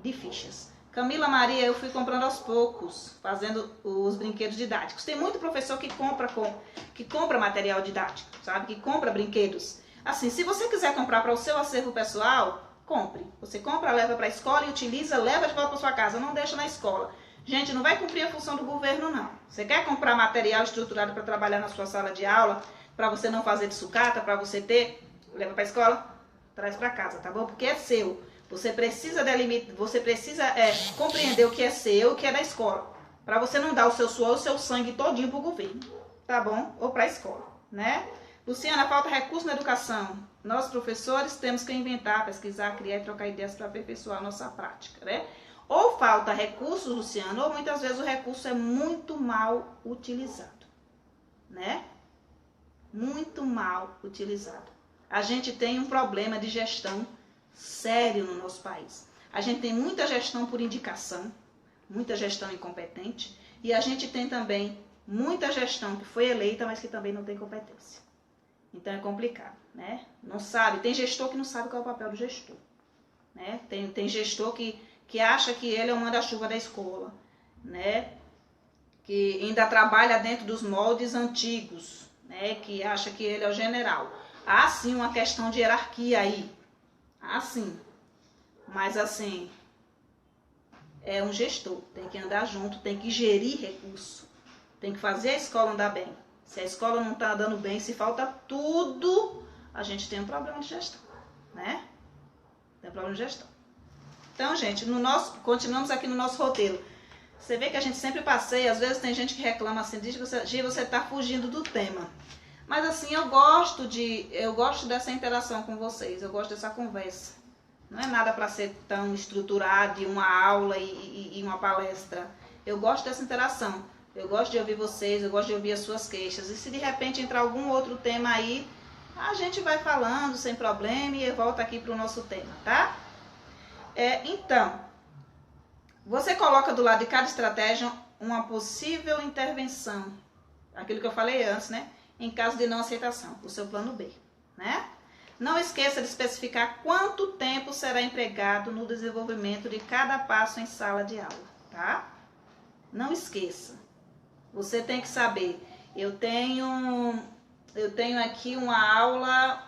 de fichas. Camila Maria, eu fui comprando aos poucos, fazendo os brinquedos didáticos. Tem muito professor que compra material didático, sabe? Que compra brinquedos. Assim, se você quiser comprar para o seu acervo pessoal, compre. Você compra, leva para a escola e utiliza, leva de volta para sua casa, não deixa na escola. Gente, não vai cumprir a função do governo, não. Você quer comprar material estruturado para trabalhar na sua sala de aula, para você não fazer de sucata, para você ter, leva para a escola, traz para casa, tá bom? Porque é seu. Você precisa compreender o que é seu e o que é da escola. Para você não dar o seu suor, o seu sangue todinho para o governo. Tá bom? Ou para a escola, né? Luciana, falta recurso na educação. Nós, professores, temos que inventar, pesquisar, criar e trocar ideias para aperfeiçoar a nossa prática, né? Ou falta recursos, Luciana, ou muitas vezes o recurso é muito mal utilizado, né? Muito mal utilizado. A gente tem um problema de gestão sério no nosso país. A gente tem muita gestão por indicação, muita gestão incompetente, e a gente tem também muita gestão que foi eleita, mas que também não tem competência. Então é complicado, né? Não sabe, tem gestor que não sabe qual é o papel do gestor, né? Tem gestor que acha que ele é o manda-chuva da escola, né? Que ainda trabalha dentro dos moldes antigos, né? Que acha que ele é o general. Há sim uma questão de hierarquia aí. Assim, mas assim, é um gestor, tem que andar junto, tem que gerir recurso, tem que fazer a escola andar bem. Se a escola não está andando bem, se falta tudo, a gente tem um problema de gestão, né? Tem problema de gestão. Então, gente, continuamos aqui no nosso roteiro. Você vê que a gente sempre passeia, às vezes tem gente que reclama assim, diz que você tá fugindo do tema. Mas assim, eu gosto dessa interação com vocês, eu gosto dessa conversa. Não é nada para ser tão estruturado, uma aula e uma palestra. Eu gosto dessa interação. Eu gosto de ouvir vocês, eu gosto de ouvir as suas queixas. E se de repente entrar algum outro tema aí, a gente vai falando sem problema e volta aqui para o nosso tema, tá? Então, você coloca do lado de cada estratégia uma possível intervenção. Aquilo que eu falei antes, né? Em caso de não aceitação, o seu plano B, né? Não esqueça de especificar quanto tempo será empregado no desenvolvimento de cada passo em sala de aula, tá? Não esqueça. Você tem que saber, eu tenho aqui uma aula,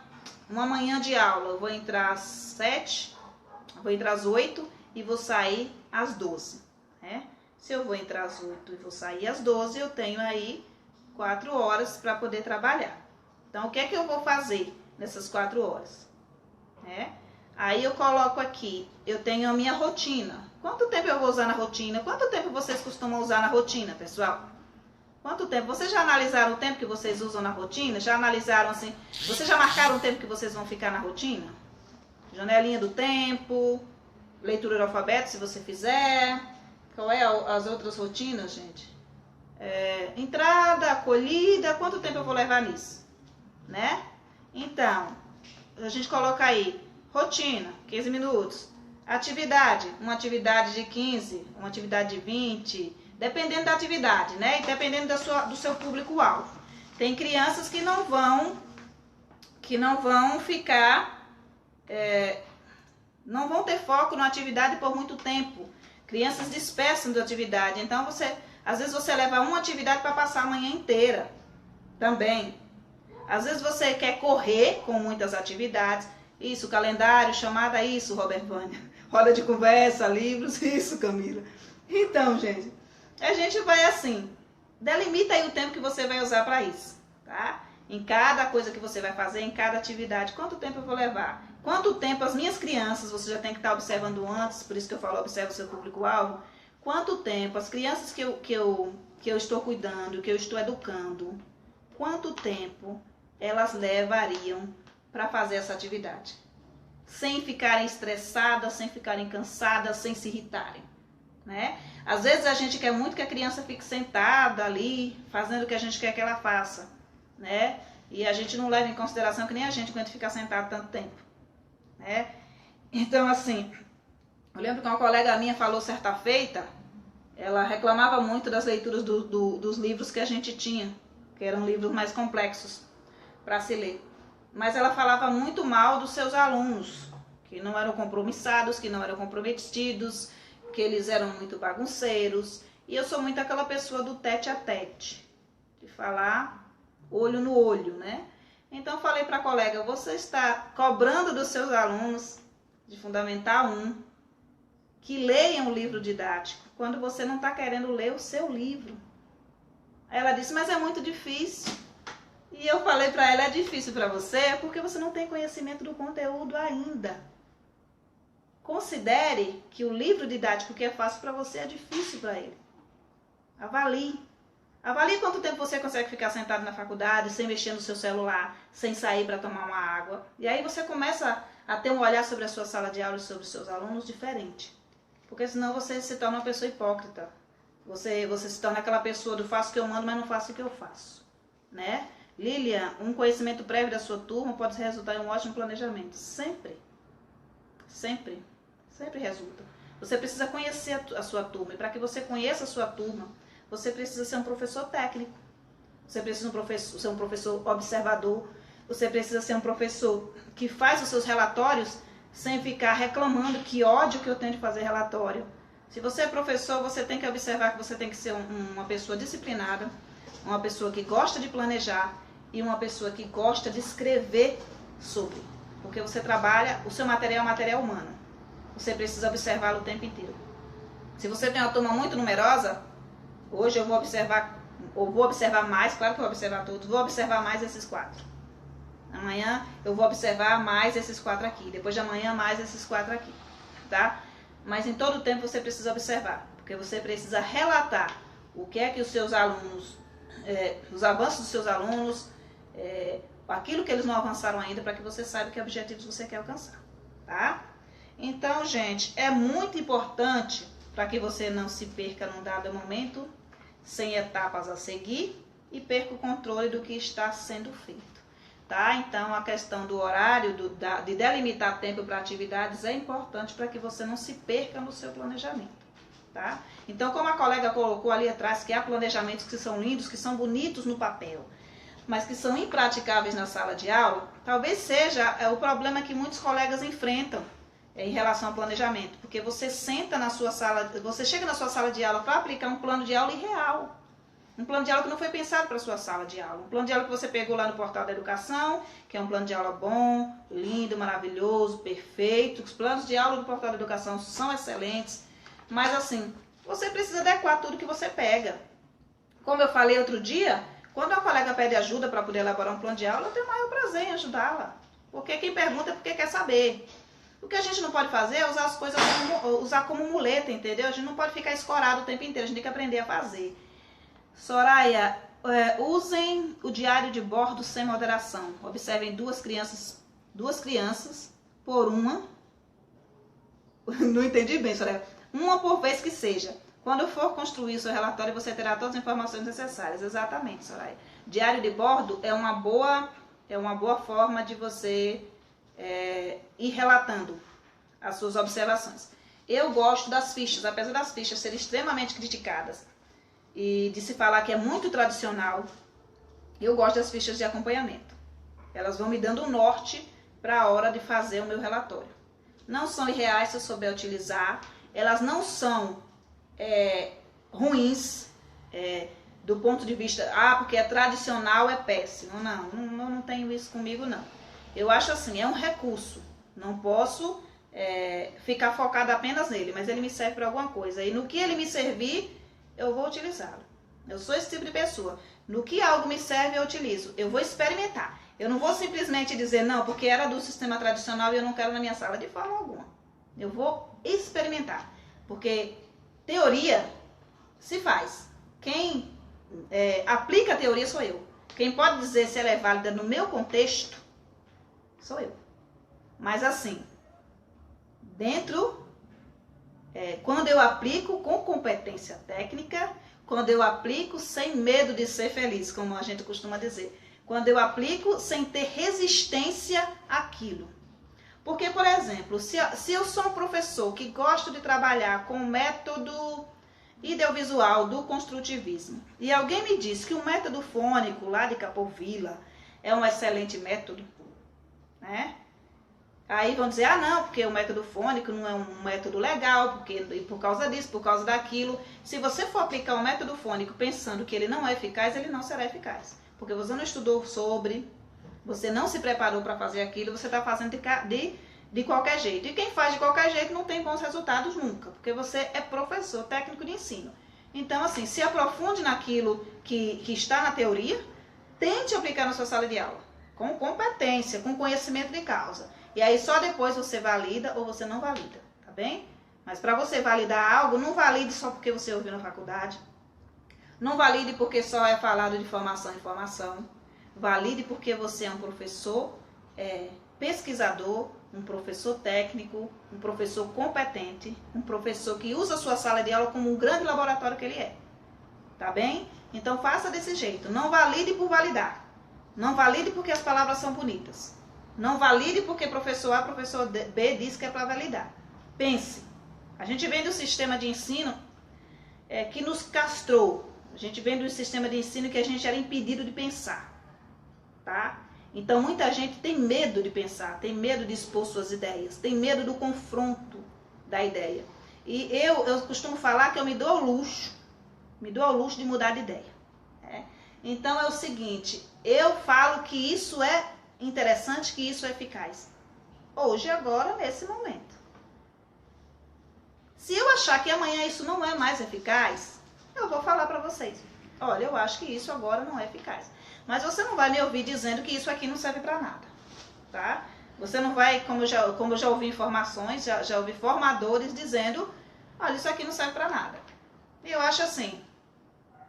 uma manhã de aula, eu vou entrar às 7, vou entrar às 8 e vou sair às 12, né? Se eu vou entrar às 8 e vou sair às 12, eu tenho aí 4 horas para poder trabalhar. Então, o que é que eu vou fazer nessas 4 horas? Aí eu coloco aqui, eu tenho a minha rotina. Quanto tempo eu vou usar na rotina? Quanto tempo vocês costumam usar na rotina, pessoal? Quanto tempo? Vocês já analisaram o tempo que vocês usam na rotina? Já analisaram assim? Vocês já marcaram o tempo que vocês vão ficar na rotina? Janelinha do tempo, leitura do alfabeto, se você fizer. Qual é as outras rotinas, gente? Entrada, acolhida, quanto tempo eu vou levar nisso? Né? Então, a gente coloca aí, rotina, 15 minutos. Atividade, uma atividade de 15, uma atividade de 20, dependendo da atividade, né? E dependendo do seu público-alvo. Tem crianças que não vão ficar, não vão ter foco na atividade por muito tempo. Crianças dispersam da atividade, então às vezes você leva uma atividade para passar a manhã inteira também. Às vezes você quer correr com muitas atividades. Isso, calendário, chamada, isso, Robert Vânia. Roda de conversa, livros, isso, Camila. Então, gente, a gente vai assim, delimita aí o tempo que você vai usar para isso, tá? Em cada coisa que você vai fazer, em cada atividade, quanto tempo eu vou levar? Quanto tempo as minhas crianças, você já tem que estar observando antes, por isso que eu falo, observa o seu público-alvo. Quanto tempo as crianças que eu estou cuidando, que eu estou educando, quanto tempo elas levariam para fazer essa atividade? Sem ficarem estressadas, sem ficarem cansadas, sem se irritarem, né? Às vezes a gente quer muito que a criança fique sentada ali, fazendo o que a gente quer que ela faça, né? E a gente não leva em consideração que nem a gente aguenta ficar sentado tanto tempo, né? Então, assim, eu lembro que uma colega minha falou certa feita, ela reclamava muito das leituras dos livros que a gente tinha, que eram livros mais complexos para se ler. Mas ela falava muito mal dos seus alunos, que não eram compromissados, que não eram comprometidos, que eles eram muito bagunceiros. E eu sou muito aquela pessoa do tete a tete, de falar olho no olho, né? Então falei para a colega, você está cobrando dos seus alunos de Fundamental 1 que leiam o livro didático, quando você não está querendo ler o seu livro. Aí ela disse, mas é muito difícil. E eu falei para ela, é difícil para você porque você não tem conhecimento do conteúdo ainda. Considere que o livro didático que é fácil para você é difícil para ele. Avalie. Avalie quanto tempo você consegue ficar sentado na faculdade, sem mexer no seu celular, sem sair para tomar uma água. E aí você começa a ter um olhar sobre a sua sala de aula e sobre os seus alunos diferente. Porque senão você se torna uma pessoa hipócrita. Você se torna aquela pessoa do faço o que eu mando, mas não faço o que eu faço, né? Lilian, um conhecimento prévio da sua turma pode resultar em um ótimo planejamento. Sempre. Sempre. Sempre resulta. Você precisa conhecer a sua turma. E para que você conheça a sua turma, você precisa ser um professor técnico. Você precisa ser um professor observador. Você precisa ser um professor que faz os seus relatórios sem ficar reclamando que ódio que eu tenho de fazer relatório. Se você é professor, você tem que observar que você tem que ser uma pessoa disciplinada, uma pessoa que gosta de planejar e uma pessoa que gosta de escrever sobre. Porque você trabalha, o seu material é um material humano. Você precisa observá-lo o tempo inteiro. Se você tem uma turma muito numerosa, hoje eu vou observar mais, claro que eu vou observar todos, vou observar mais esses 4. Amanhã eu vou observar mais esses 4 aqui. Depois de amanhã, mais esses 4 aqui. Tá? Mas em todo tempo você precisa observar. Porque você precisa relatar o que é que os seus alunos, os avanços dos seus alunos, aquilo que eles não avançaram ainda, para que você saiba que objetivos você quer alcançar. Tá? Então, gente, é muito importante para que você não se perca num dado momento, sem etapas a seguir, e perca o controle do que está sendo feito. Tá? Então, a questão do horário, de delimitar tempo para atividades é importante para que você não se perca no seu planejamento. Tá? Então, como a colega colocou ali atrás, que há planejamentos que são lindos, que são bonitos no papel, mas que são impraticáveis na sala de aula, talvez seja o problema que muitos colegas enfrentam em relação ao planejamento, porque você senta na sua sala, você chega na sua sala de aula para aplicar um plano de aula irreal. Um plano de aula que não foi pensado para a sua sala de aula. Um plano de aula que você pegou lá no Portal da Educação, que é um plano de aula bom, lindo, maravilhoso, perfeito. Os planos de aula do Portal da Educação são excelentes, mas assim, você precisa adequar tudo que você pega. Como eu falei outro dia, quando a colega pede ajuda para poder elaborar um plano de aula, eu tenho o maior prazer em ajudá-la. Porque quem pergunta é porque quer saber. O que a gente não pode fazer é usar as coisas usar como muleta, entendeu? A gente não pode ficar escorado o tempo inteiro, a gente tem que aprender a fazer. Soraya, usem o diário de bordo sem moderação. Observem duas crianças por uma. Não entendi bem, Soraya. Uma por vez que seja. Quando for construir seu relatório, você terá todas as informações necessárias. Exatamente, Soraya. Diário de bordo é uma boa forma de você ir relatando as suas observações. Eu gosto das fichas, apesar das fichas serem extremamente criticadas e de se falar que é muito tradicional, eu gosto das fichas de acompanhamento. Elas vão me dando um norte para a hora de fazer o meu relatório. Não são irreais se eu souber utilizar, elas não são ruins do ponto de vista, porque é tradicional, é péssimo. Não tenho isso comigo, não. Eu acho assim, é um recurso, não posso ficar focada apenas nele, mas ele me serve para alguma coisa. E no que ele me servir, eu vou utilizá-lo. Eu sou esse tipo de pessoa. No que algo me serve, eu utilizo. Eu vou experimentar. Eu não vou simplesmente dizer, não, porque era do sistema tradicional e eu não quero na minha sala, de forma alguma. Eu vou experimentar. Porque teoria se faz. Quem aplica a teoria sou eu. Quem pode dizer se ela é válida no meu contexto, sou eu. Mas assim, quando eu aplico com competência técnica, quando eu aplico sem medo de ser feliz, como a gente costuma dizer. Quando eu aplico sem ter resistência àquilo. Porque, por exemplo, se eu sou um professor que gosto de trabalhar com o método ideovisual do construtivismo, e alguém me diz que o método fônico lá de Capovilla é um excelente método, né? Aí vão dizer, não, porque o método fônico não é um método legal, porque por causa disso, por causa daquilo. Se você for aplicar o método fônico pensando que ele não é eficaz, ele não será eficaz. Porque você não estudou sobre, você não se preparou para fazer aquilo, você está fazendo de qualquer jeito. E quem faz de qualquer jeito não tem bons resultados nunca, porque você é professor técnico de ensino. Então, assim, se aprofunde naquilo que está na teoria, tente aplicar na sua sala de aula, com competência, com conhecimento de causa. E aí só depois você valida ou você não valida, tá bem? Mas para você validar algo, não valide só porque você ouviu na faculdade. Não valide porque só é falado de formação em formação. Valide porque você é um professor pesquisador, um professor técnico, um professor competente, um professor que usa a sua sala de aula como um grande laboratório que ele é. Tá bem? Então faça desse jeito. Não valide por validar. Não valide porque as palavras são bonitas. Não valide porque professor A, professor B diz que é para validar. Pense. A gente vem do sistema de ensino que nos castrou. A gente vem do sistema de ensino que a gente era impedido de pensar. Tá? Então muita gente tem medo de pensar, tem medo de expor suas ideias, tem medo do confronto da ideia. E eu costumo falar que eu me dou ao luxo de mudar de ideia. Então é o seguinte, eu falo que isso é interessante, que isso é eficaz. Hoje, agora, nesse momento. Se eu achar que amanhã isso não é mais eficaz, eu vou falar para vocês. olha, eu acho que isso agora não é eficaz. Mas você não vai me ouvir dizendo que isso aqui não serve para nada, tá? Você não vai, como eu já ouvi informações, já ouvi formadores dizendo, olha, isso aqui não serve para nada. E eu acho assim,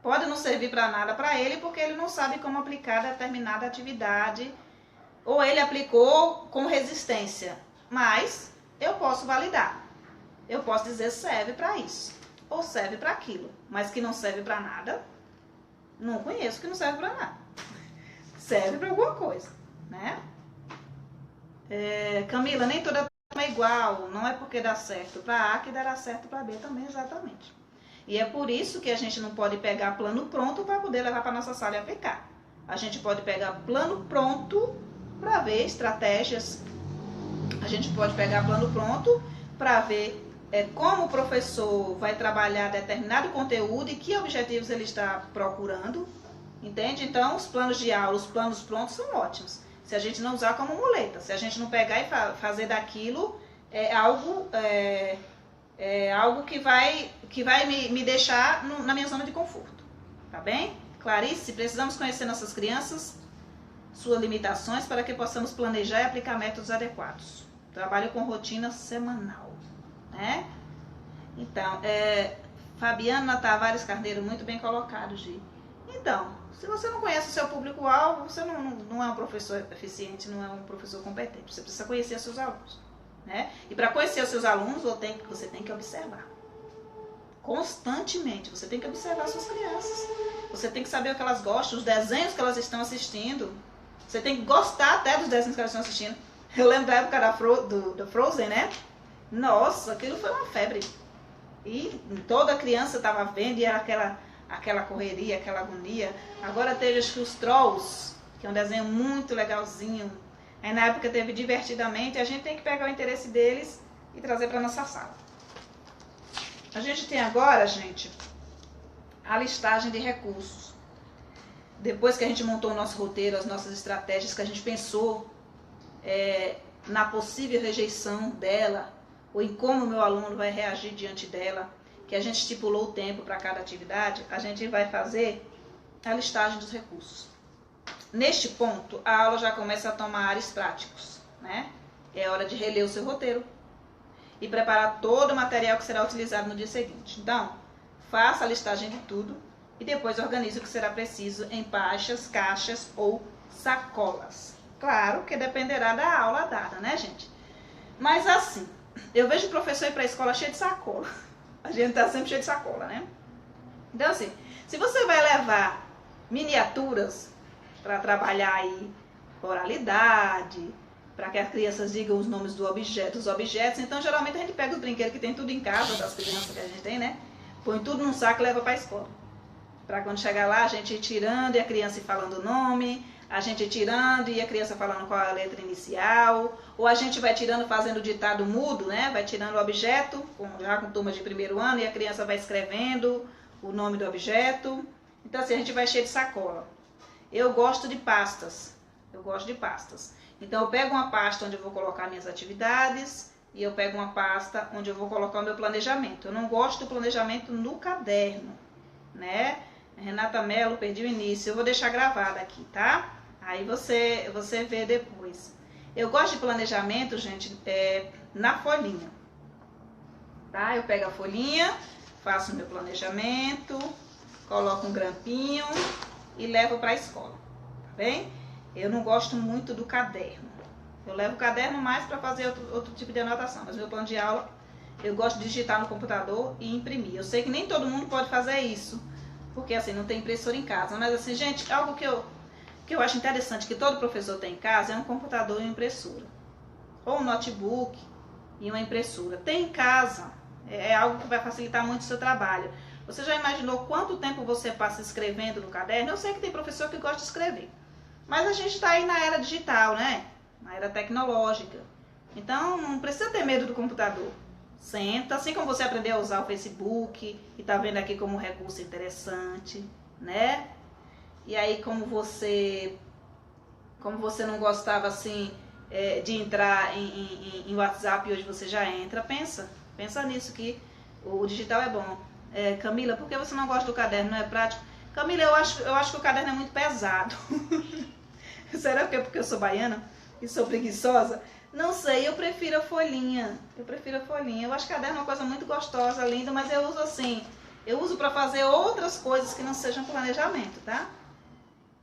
pode não servir para nada para ele, porque ele não sabe como aplicar determinada atividade, ou ele aplicou com resistência, mas eu posso validar. Eu posso dizer serve para isso, ou serve para aquilo, mas que não serve para nada, não conheço que não serve para nada. Serve para alguma coisa, né? Camila, nem toda turma é igual, não é porque dá certo para A que dará certo para B também, exatamente. E é por isso que a gente não pode pegar plano pronto para poder levar para nossa sala e aplicar. A gente pode pegar plano pronto para ver estratégias, a gente pode pegar plano pronto para ver como o professor vai trabalhar determinado conteúdo e que objetivos ele está procurando, entende? Então, os planos de aula, os planos prontos são ótimos, se a gente não usar como muleta, se a gente não pegar e fazer daquilo algo que vai me deixar na minha zona de conforto, tá bem? Clarice, precisamos conhecer nossas crianças, suas limitações, para que possamos planejar e aplicar métodos adequados. Trabalho com rotina semanal, né? Então, Fabiana Tavares Carneiro, muito bem colocado, Gi. Então, se você não conhece o seu público-alvo, você não é um professor eficiente, não é um professor competente. Você precisa conhecer os seus alunos, né? E para conhecer os seus alunos, você tem que observar. Constantemente, você tem que observar suas crianças. Você tem que saber o que elas gostam, os desenhos que elas estão assistindo. Você tem que gostar até dos desenhos que elas estão assistindo. Eu lembro da época do Frozen, né? Nossa, aquilo foi uma febre. E toda criança estava vendo e era aquela correria, aquela agonia. Agora teve, acho que os Trolls, que é um desenho muito legalzinho. Aí na época teve Divertidamente. A gente tem que pegar o interesse deles e trazer para nossa sala. A gente tem agora, gente, a listagem de recursos. Depois que a gente montou o nosso roteiro, as nossas estratégias, que a gente pensou na possível rejeição dela, ou em como o meu aluno vai reagir diante dela, que a gente estipulou o tempo para cada atividade, a gente vai fazer a listagem dos recursos. Neste ponto, a aula já começa a tomar ares práticos, né? É hora de reler o seu roteiro e preparar todo o material que será utilizado no dia seguinte. Então, faça a listagem de tudo e depois organize o que será preciso em pastas, caixas ou sacolas. Claro que dependerá da aula dada, né, gente? Mas assim, eu vejo o professor ir para a escola cheio de sacola. A gente tá sempre cheio de sacola, né? Então assim, se você vai levar miniaturas para trabalhar aí oralidade, para que as crianças digam os nomes dos objetos, então geralmente a gente pega os brinquedos que tem tudo em casa, das crianças que a gente tem, né? Põe tudo num saco e leva para a escola. Para quando chegar lá, a gente ir tirando e a criança ir falando o nome, a gente ir tirando e a criança falando qual é a letra inicial, ou a gente vai tirando fazendo ditado mudo, né? Vai tirando o objeto, já com turma de primeiro ano, e a criança vai escrevendo o nome do objeto. Então assim, a gente vai cheio de sacola. Eu gosto de pastas, Então eu pego uma pasta onde eu vou colocar minhas atividades e eu pego uma pasta onde eu vou colocar o meu planejamento. Eu não gosto do planejamento no caderno, né? Renata Mello, perdi o início, eu vou deixar gravado aqui, tá? Aí você vê depois. Eu gosto de planejamento, gente, na folhinha, tá? Eu pego a folhinha, faço o meu planejamento, coloco um grampinho e levo para a escola, tá bem? Eu não gosto muito do caderno. Eu levo o caderno mais para fazer outro tipo de anotação, mas meu plano de aula eu gosto de digitar no computador e imprimir. Eu sei que nem todo mundo pode fazer isso, porque assim, não tem impressora em casa. Mas assim, gente, algo que eu acho interessante que todo professor tem em casa é um computador e uma impressora. Ou um notebook e uma impressora. Tem em casa, é algo que vai facilitar muito o seu trabalho. Você já imaginou quanto tempo você passa escrevendo no caderno? Eu sei que tem professor que gosta de escrever. Mas a gente está aí na era digital, né? Na era tecnológica. Então, não precisa ter medo do computador. Senta, assim como você aprendeu a usar o Facebook e tá vendo aqui como um recurso interessante, né? E aí, como você não gostava assim de entrar em WhatsApp e hoje você já entra, pensa nisso que o digital é bom. Camila, por que você não gosta do caderno? Não é prático? Camila, eu acho que o caderno é muito pesado. Será que é porque eu sou baiana e sou preguiçosa? Não sei, eu prefiro a folhinha. Eu prefiro a folhinha. Eu acho que caderno é uma coisa muito gostosa, linda, mas eu uso assim. Eu uso para fazer outras coisas que não sejam planejamento, tá?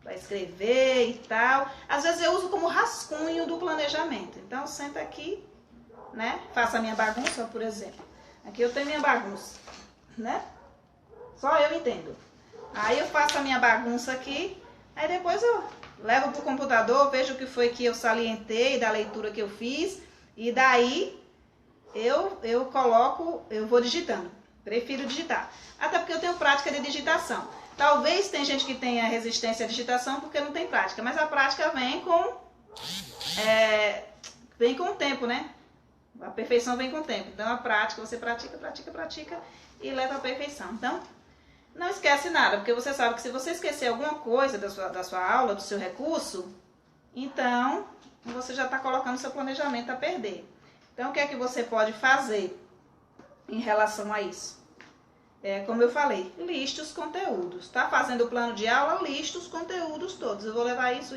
Para escrever e tal. Às vezes eu uso como rascunho do planejamento. Então, eu sento aqui, né? Faço a minha bagunça, por exemplo. Aqui eu tenho minha bagunça, né? Só eu entendo. Aí eu faço a minha bagunça aqui, aí depois eu levo pro computador, vejo o que foi que eu salientei da leitura que eu fiz, e daí eu coloco, eu vou digitando. Prefiro digitar. Até porque eu tenho prática de digitação. Talvez tem gente que tenha resistência à digitação porque não tem prática, mas a prática vem com o tempo, né? A perfeição vem com o tempo. Então a prática, você pratica e leva à perfeição. Então, não esquece nada, porque você sabe que se você esquecer alguma coisa da sua aula, do seu recurso, então você já está colocando seu planejamento a perder. Então, o que é que você pode fazer em relação a isso? Como eu falei, liste os conteúdos. Está fazendo o plano de aula, liste os conteúdos todos. Eu vou levar isso.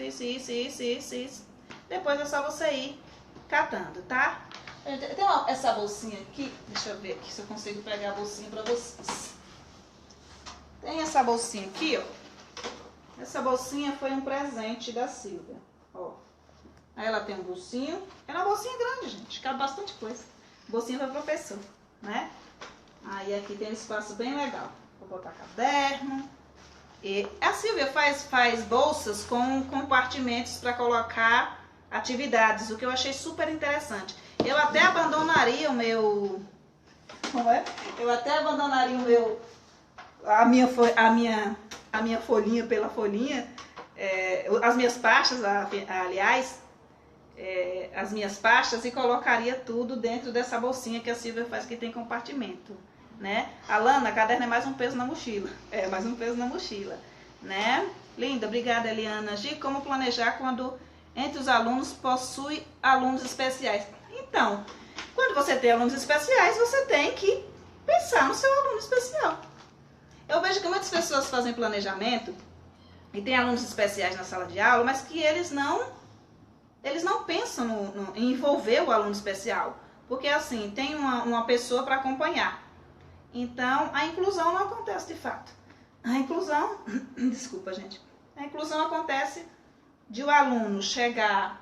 Depois é só você ir catando, tá? Tem essa bolsinha aqui, deixa eu ver aqui se eu consigo pegar a bolsinha para vocês. Tem essa bolsinha aqui, ó. Essa bolsinha foi um presente da Silvia, ó. Aí ela tem um bolsinho. É uma bolsinha grande, gente. Cabe bastante coisa. Bolsinha para professor, né? Aí aqui tem um espaço bem legal. Vou botar caderno. E a Silvia faz bolsas com compartimentos para colocar atividades, o que eu achei super interessante. Eu até abandonaria o meu... Como é? Eu até abandonaria o meu... A minha folhinha pela folhinha, as minhas pastas, aliás, as minhas pastas, e colocaria tudo dentro dessa bolsinha que a Silvia faz, que tem compartimento, né? Alana, caderno é mais um peso na mochila. Mais um peso na mochila, né? Linda, obrigada, Eliana. Gi, como planejar quando entre os alunos possui alunos especiais? Então, quando você tem alunos especiais, você tem que pensar no seu aluno especial. Eu vejo que muitas pessoas fazem planejamento e tem alunos especiais na sala de aula, mas que eles não pensam em envolver o aluno especial. Porque assim, tem uma pessoa para acompanhar. Então, a inclusão não acontece de fato. A inclusão, desculpa gente, a inclusão acontece de o aluno especial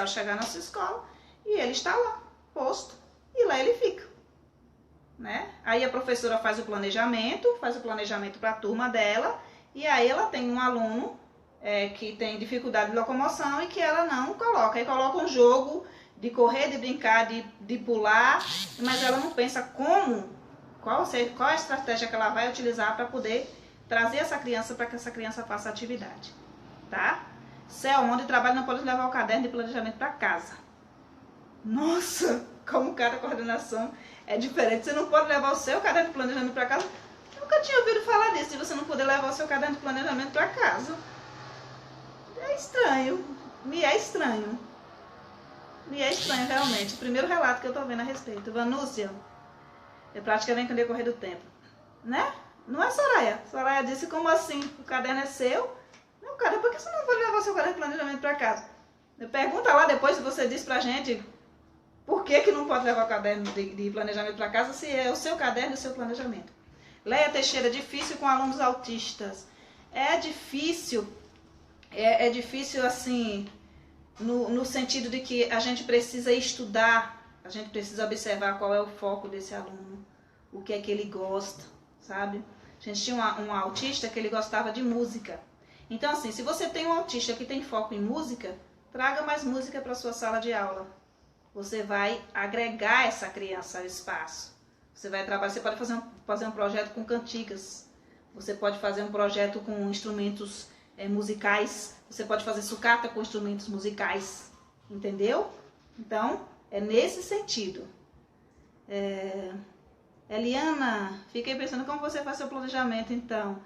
chegar na sua escola e ele está lá, posto, e lá ele fica. Né? Aí a professora faz o planejamento para a turma dela, e aí ela tem um aluno que tem dificuldade de locomoção e que ela não coloca. Aí coloca um jogo de correr, de brincar, de pular, mas ela não pensa qual a estratégia que ela vai utilizar para poder trazer essa criança para que essa criança faça atividade. Tá? Céu, onde trabalha não pode levar o caderno de planejamento para casa. Nossa, como cada coordenação é diferente. Você não pode levar o seu caderno de planejamento para casa. Eu nunca tinha ouvido falar disso, de você não poder levar o seu caderno de planejamento para casa. É estranho. Me é estranho realmente. O primeiro relato que eu estou vendo a respeito. Vanúcia, prática vem com o decorrer do tempo. Né? Não é Soraya. Soraya disse, como assim? O caderno é seu? Não, cara, por que você não pode levar o seu caderno de planejamento para casa? Pergunta lá depois se você diz pra gente por que não pode levar o caderno de planejamento para casa se é o seu caderno e o seu planejamento. Leia Teixeira, difícil com alunos autistas. É difícil assim, no sentido de que a gente precisa estudar, a gente precisa observar qual é o foco desse aluno, o que é que ele gosta, sabe? A gente tinha um autista que ele gostava de música. Então assim, se você tem um autista que tem foco em música, traga mais música para a sua sala de aula. Você vai agregar essa criança ao espaço. Você vai trabalhar, você pode fazer um projeto com cantigas. Você pode fazer um projeto com instrumentos musicais. Você pode fazer sucata com instrumentos musicais. Entendeu? Então, é nesse sentido. Eliana, fiquei pensando como você faz seu planejamento, então.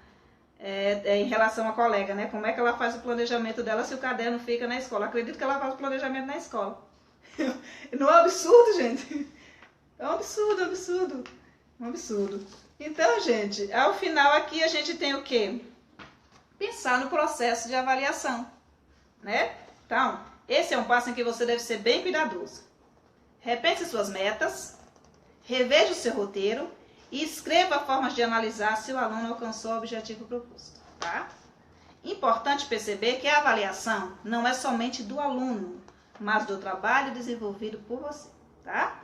Em relação à colega, né? Como é que ela faz o planejamento dela se o caderno fica na escola? Acredito que ela faz o planejamento na escola. Não é um absurdo, gente? É um absurdo. Um absurdo. Então, gente, ao final aqui a gente tem o quê? Pensar no processo de avaliação, né? Então, esse é um passo em que você deve ser bem cuidadoso. Repense suas metas, reveja o seu roteiro e escreva formas de analisar se o aluno alcançou o objetivo proposto, tá? Importante perceber que a avaliação não é somente do aluno, mas do trabalho desenvolvido por você, tá?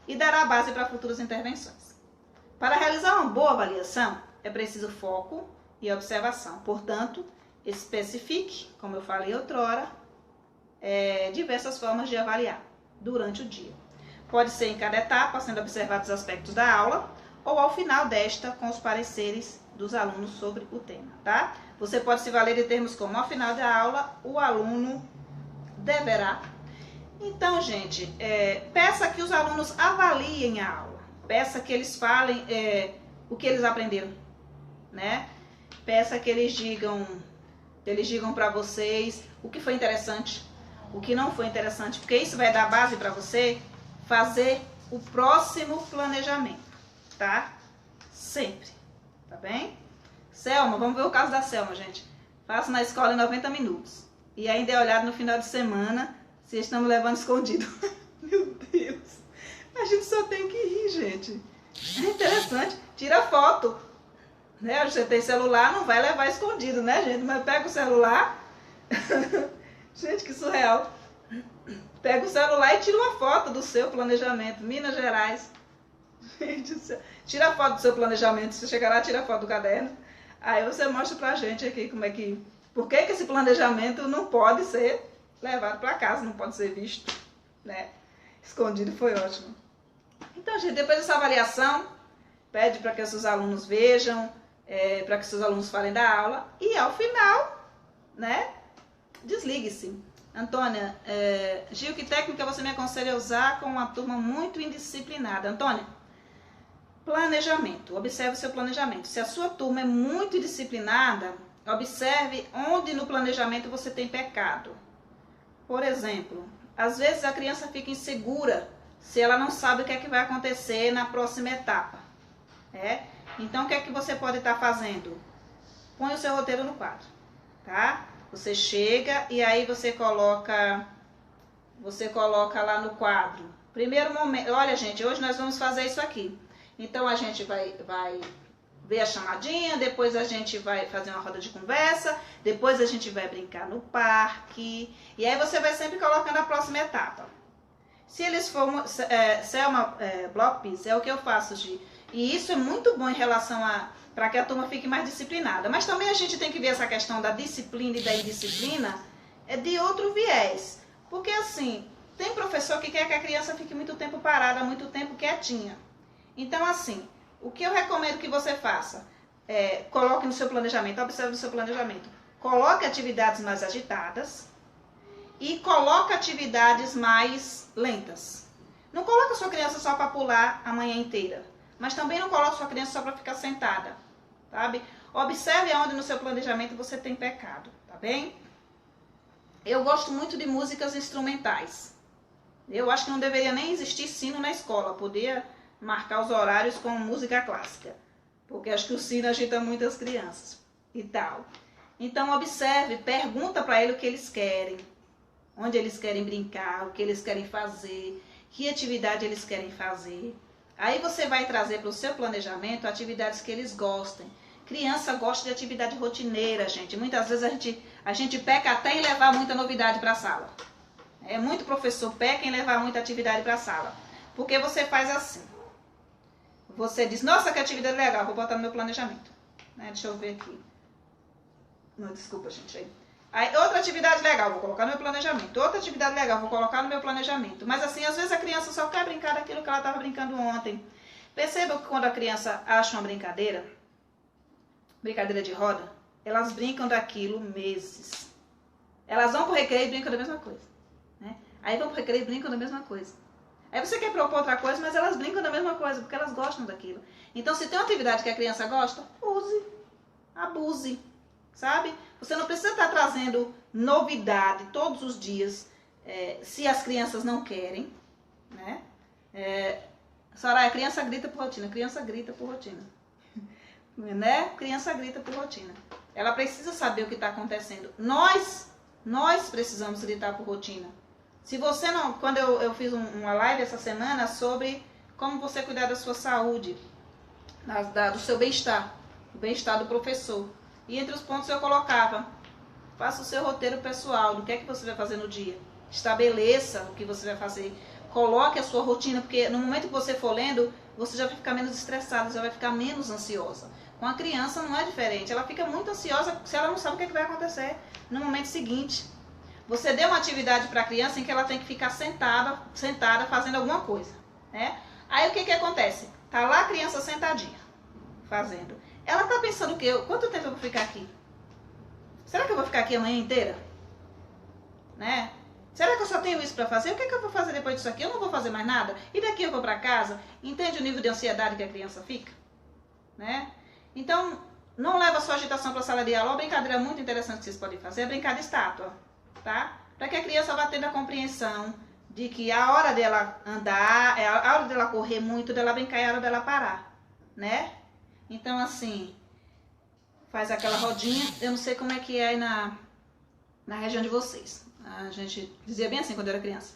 E dará base para futuras intervenções. Para realizar uma boa avaliação, é preciso foco e observação. Portanto, especifique, como eu falei outrora, diversas formas de avaliar durante o dia. Pode ser em cada etapa, sendo observados os aspectos da aula, ou ao final desta, com os pareceres dos alunos sobre o tema, tá? Você pode se valer de termos como, ao final da aula, o aluno deverá. Então, gente, peça que os alunos avaliem a aula. Peça que eles falem o que eles aprenderam, né? Peça que eles digam para vocês o que foi interessante, o que não foi interessante, porque isso vai dar base para você fazer o próximo planejamento, tá? Sempre, tá bem? Selma, vamos ver o caso da Selma, gente. Faço na escola em 90 minutos. E ainda é olhado no final de semana se estamos levando escondido. Meu Deus. A gente só tem que rir, gente. É interessante. Tira foto. Né? Você tem celular, não vai levar escondido, né, gente? Mas pega o celular. Gente, que surreal. Pega o celular e tira uma foto do seu planejamento. Minas Gerais. Gente do céu. Tira a foto do seu planejamento. Você chegar lá, tira a foto do caderno. Aí você mostra pra gente aqui como é que... Por que esse planejamento não pode ser levado para casa, não pode ser visto, né? Escondido foi ótimo. Então, gente, depois dessa avaliação, pede para que os seus alunos vejam, para que os seus alunos falem da aula. E ao final, né? Desligue-se. Antônia, Gil, que técnica você me aconselha a usar com uma turma muito indisciplinada? Antônia, planejamento. Observe o seu planejamento. Se a sua turma é muito indisciplinada, observe onde no planejamento você tem pecado. Por exemplo, às vezes a criança fica insegura se ela não sabe o que é que vai acontecer na próxima etapa. Então, o que é que você pode estar fazendo? Põe o seu roteiro no quadro, tá? Você chega e aí você coloca lá no quadro. Primeiro momento, olha, gente, hoje nós vamos fazer isso aqui. Então, a gente vai ver a chamadinha, depois a gente vai fazer uma roda de conversa, depois a gente vai brincar no parque, e aí você vai sempre colocando a próxima etapa. Se eles for Selma, block piece, é o que eu faço, Gi. E isso é muito bom em relação para que a turma fique mais disciplinada. Mas também a gente tem que ver essa questão da disciplina e da indisciplina de outro viés. Porque assim, tem professor que quer que a criança fique muito tempo parada, muito tempo quietinha. Então assim, o que eu recomendo que você faça? Coloque no seu planejamento, observe no seu planejamento. Coloque atividades mais agitadas e coloque atividades mais lentas. Não coloque a sua criança só para pular a manhã inteira, mas também não coloque a sua criança só para ficar sentada, sabe? Observe aonde no seu planejamento você tem pecado, tá bem? Eu gosto muito de músicas instrumentais. Eu acho que não deveria nem existir sino na escola, podia marcar os horários com música clássica, porque acho que o sino agita muito as crianças e tal. Então observe, pergunta para ele o que eles querem, onde eles querem brincar, o que eles querem fazer, que atividade eles querem fazer. Aí você vai trazer para o seu planejamento atividades que eles gostem. Criança gosta de atividade rotineira, gente. Muitas vezes a gente peca até em levar muita novidade para a sala. Muito professor peca em levar muita atividade para a sala. Porque você faz assim. Você diz, nossa, que atividade legal, vou botar no meu planejamento. Deixa eu ver aqui. Não, desculpa, gente. Aí, outra atividade legal, vou colocar no meu planejamento. Outra atividade legal, vou colocar no meu planejamento. Mas assim, às vezes a criança só quer brincar daquilo que ela estava brincando ontem. Perceba que quando a criança acha uma brincadeira de roda, elas brincam daquilo meses. Elas vão pro recreio e brincam da mesma coisa. Aí vão pro recreio e brincam da mesma coisa. Aí você quer propor outra coisa, mas elas brincam da mesma coisa, porque elas gostam daquilo. Então, se tem uma atividade que a criança gosta, use, abuse, sabe? Você não precisa estar trazendo novidade todos os dias, se as crianças não querem, né? Soraya, a criança grita por rotina, né? Criança grita por rotina. Ela precisa saber o que está acontecendo. Nós precisamos gritar por rotina. Se você não... Quando eu fiz uma live essa semana sobre como você cuidar da sua saúde, do seu bem-estar, o bem-estar do professor. E entre os pontos eu colocava, faça o seu roteiro pessoal, do que é que você vai fazer no dia. Estabeleça o que você vai fazer. Coloque a sua rotina, porque no momento que você for lendo, você já vai ficar menos estressada, já vai ficar menos ansiosa. Com a criança não é diferente, ela fica muito ansiosa se ela não sabe o que é que vai acontecer no momento seguinte. Você deu uma atividade para a criança em que ela tem que ficar sentada fazendo alguma coisa, né? Aí o que acontece? Tá lá a criança sentadinha, fazendo. Ela tá pensando o quê? Quanto tempo eu vou ficar aqui? Será que eu vou ficar aqui a manhã inteira? Né? Será que eu só tenho isso para fazer? O que eu vou fazer depois disso aqui? Eu não vou fazer mais nada? E daqui eu vou para casa? Entende o nível de ansiedade que a criança fica? Né? Então, não leva a sua agitação para a sala de aula. Uma brincadeira muito interessante que vocês podem fazer é brincar de estátua, tá? Para que a criança vá tendo a compreensão de que a hora dela andar, a hora dela correr muito, dela brincar, é a hora dela parar, né? Então, assim, faz aquela rodinha. Eu não sei como é que é aí na região de vocês. A gente dizia bem assim quando eu era criança.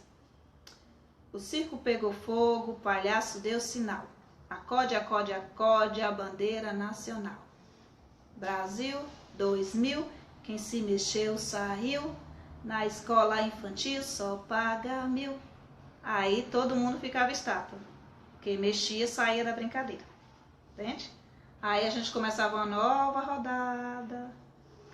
O circo pegou fogo, o palhaço deu sinal. Acode, acode, acode, a bandeira nacional. Brasil 2000, quem se mexeu saiu. Na escola infantil só paga 1000. Aí todo mundo ficava estátua. Quem mexia saía da brincadeira. Entende? Aí a gente começava uma nova rodada.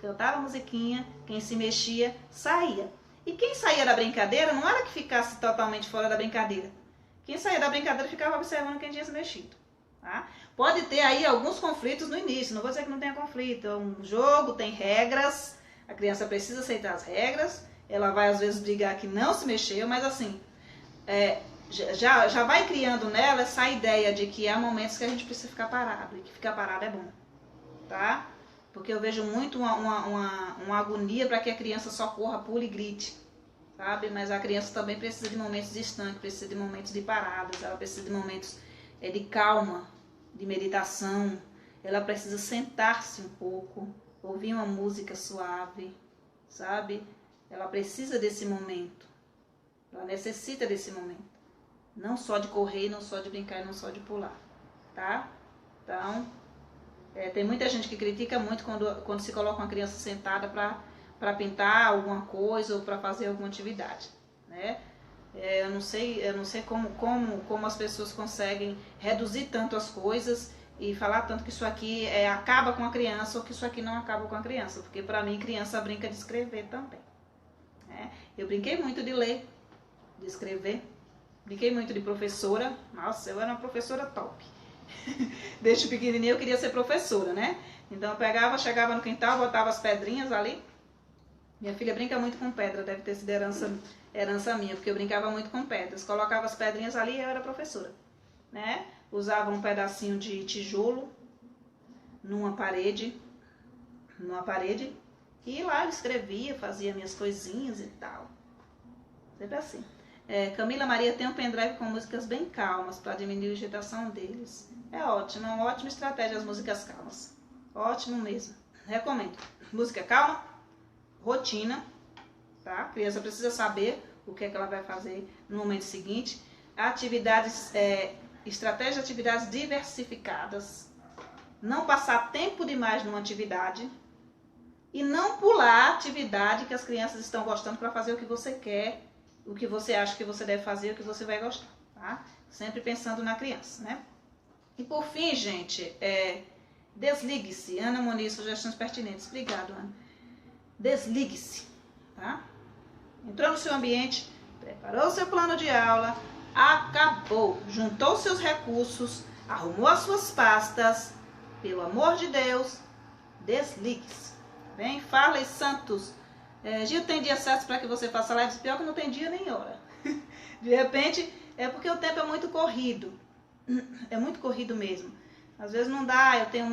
Cantava a musiquinha. Quem se mexia saía. E quem saía da brincadeira não era que ficasse totalmente fora da brincadeira. Quem saía da brincadeira ficava observando quem tinha se mexido. Tá? Pode ter aí alguns conflitos no início. Não vou dizer que não tenha conflito. É um jogo, tem regras. A criança precisa aceitar as regras, ela vai às vezes brigar que não se mexeu, mas assim, já vai criando nela essa ideia de que há momentos que a gente precisa ficar parado, e que ficar parado é bom, tá? Porque eu vejo muito uma agonia para que a criança só corra, pule e grite, sabe? Mas a criança também precisa de momentos distantes, precisa de momentos de paradas, ela precisa de momentos de calma, de meditação, ela precisa sentar-se um pouco, ouvir uma música suave, sabe? Ela precisa desse momento. Ela necessita desse momento. Não só de correr, não só de brincar, não só de pular, tá? Então, tem muita gente que critica muito quando se coloca uma criança sentada para pintar alguma coisa ou para fazer alguma atividade, né? Eu não sei como as pessoas conseguem reduzir tanto as coisas e falar tanto que isso aqui acaba com a criança ou que isso aqui não acaba com a criança. Porque para mim, criança brinca de escrever também. Né? Eu brinquei muito de ler, de escrever. Brinquei muito de professora. Nossa, eu era uma professora top. Desde pequenininha eu queria ser professora, né? Então eu pegava, chegava no quintal, botava as pedrinhas ali. Minha filha brinca muito com pedra, deve ter sido herança minha, porque eu brincava muito com pedras. Colocava as pedrinhas ali e eu era professora, né? Usava um pedacinho de tijolo numa parede, e lá eu escrevia, fazia minhas coisinhas e tal. Sempre assim. Camila Maria tem um pendrive com músicas bem calmas para diminuir a agitação deles. É ótimo, é uma ótima estratégia as músicas calmas. Ótimo mesmo. Recomendo. Música calma, rotina, tá? A criança precisa saber o que é que ela vai fazer no momento seguinte. Atividades, estratégia de atividades diversificadas. Não passar tempo demais numa atividade. E não pular a atividade que as crianças estão gostando para fazer o que você quer, o que você acha que você deve fazer, o que você vai gostar, tá? Sempre pensando na criança, né? E por fim, gente, desligue-se. Ana Moniz, sugestões pertinentes. Obrigado, Ana. Desligue-se, tá? Entrou no seu ambiente, preparou o seu plano de aula, acabou. Juntou seus recursos, arrumou as suas pastas. Pelo amor de Deus, desligue-se. Bem, Farley Santos. Gil, tem dia certo para que você faça lives? Pior que não tem dia nem hora. De repente, é porque o tempo é muito corrido. É muito corrido mesmo. Às vezes não dá, eu tenho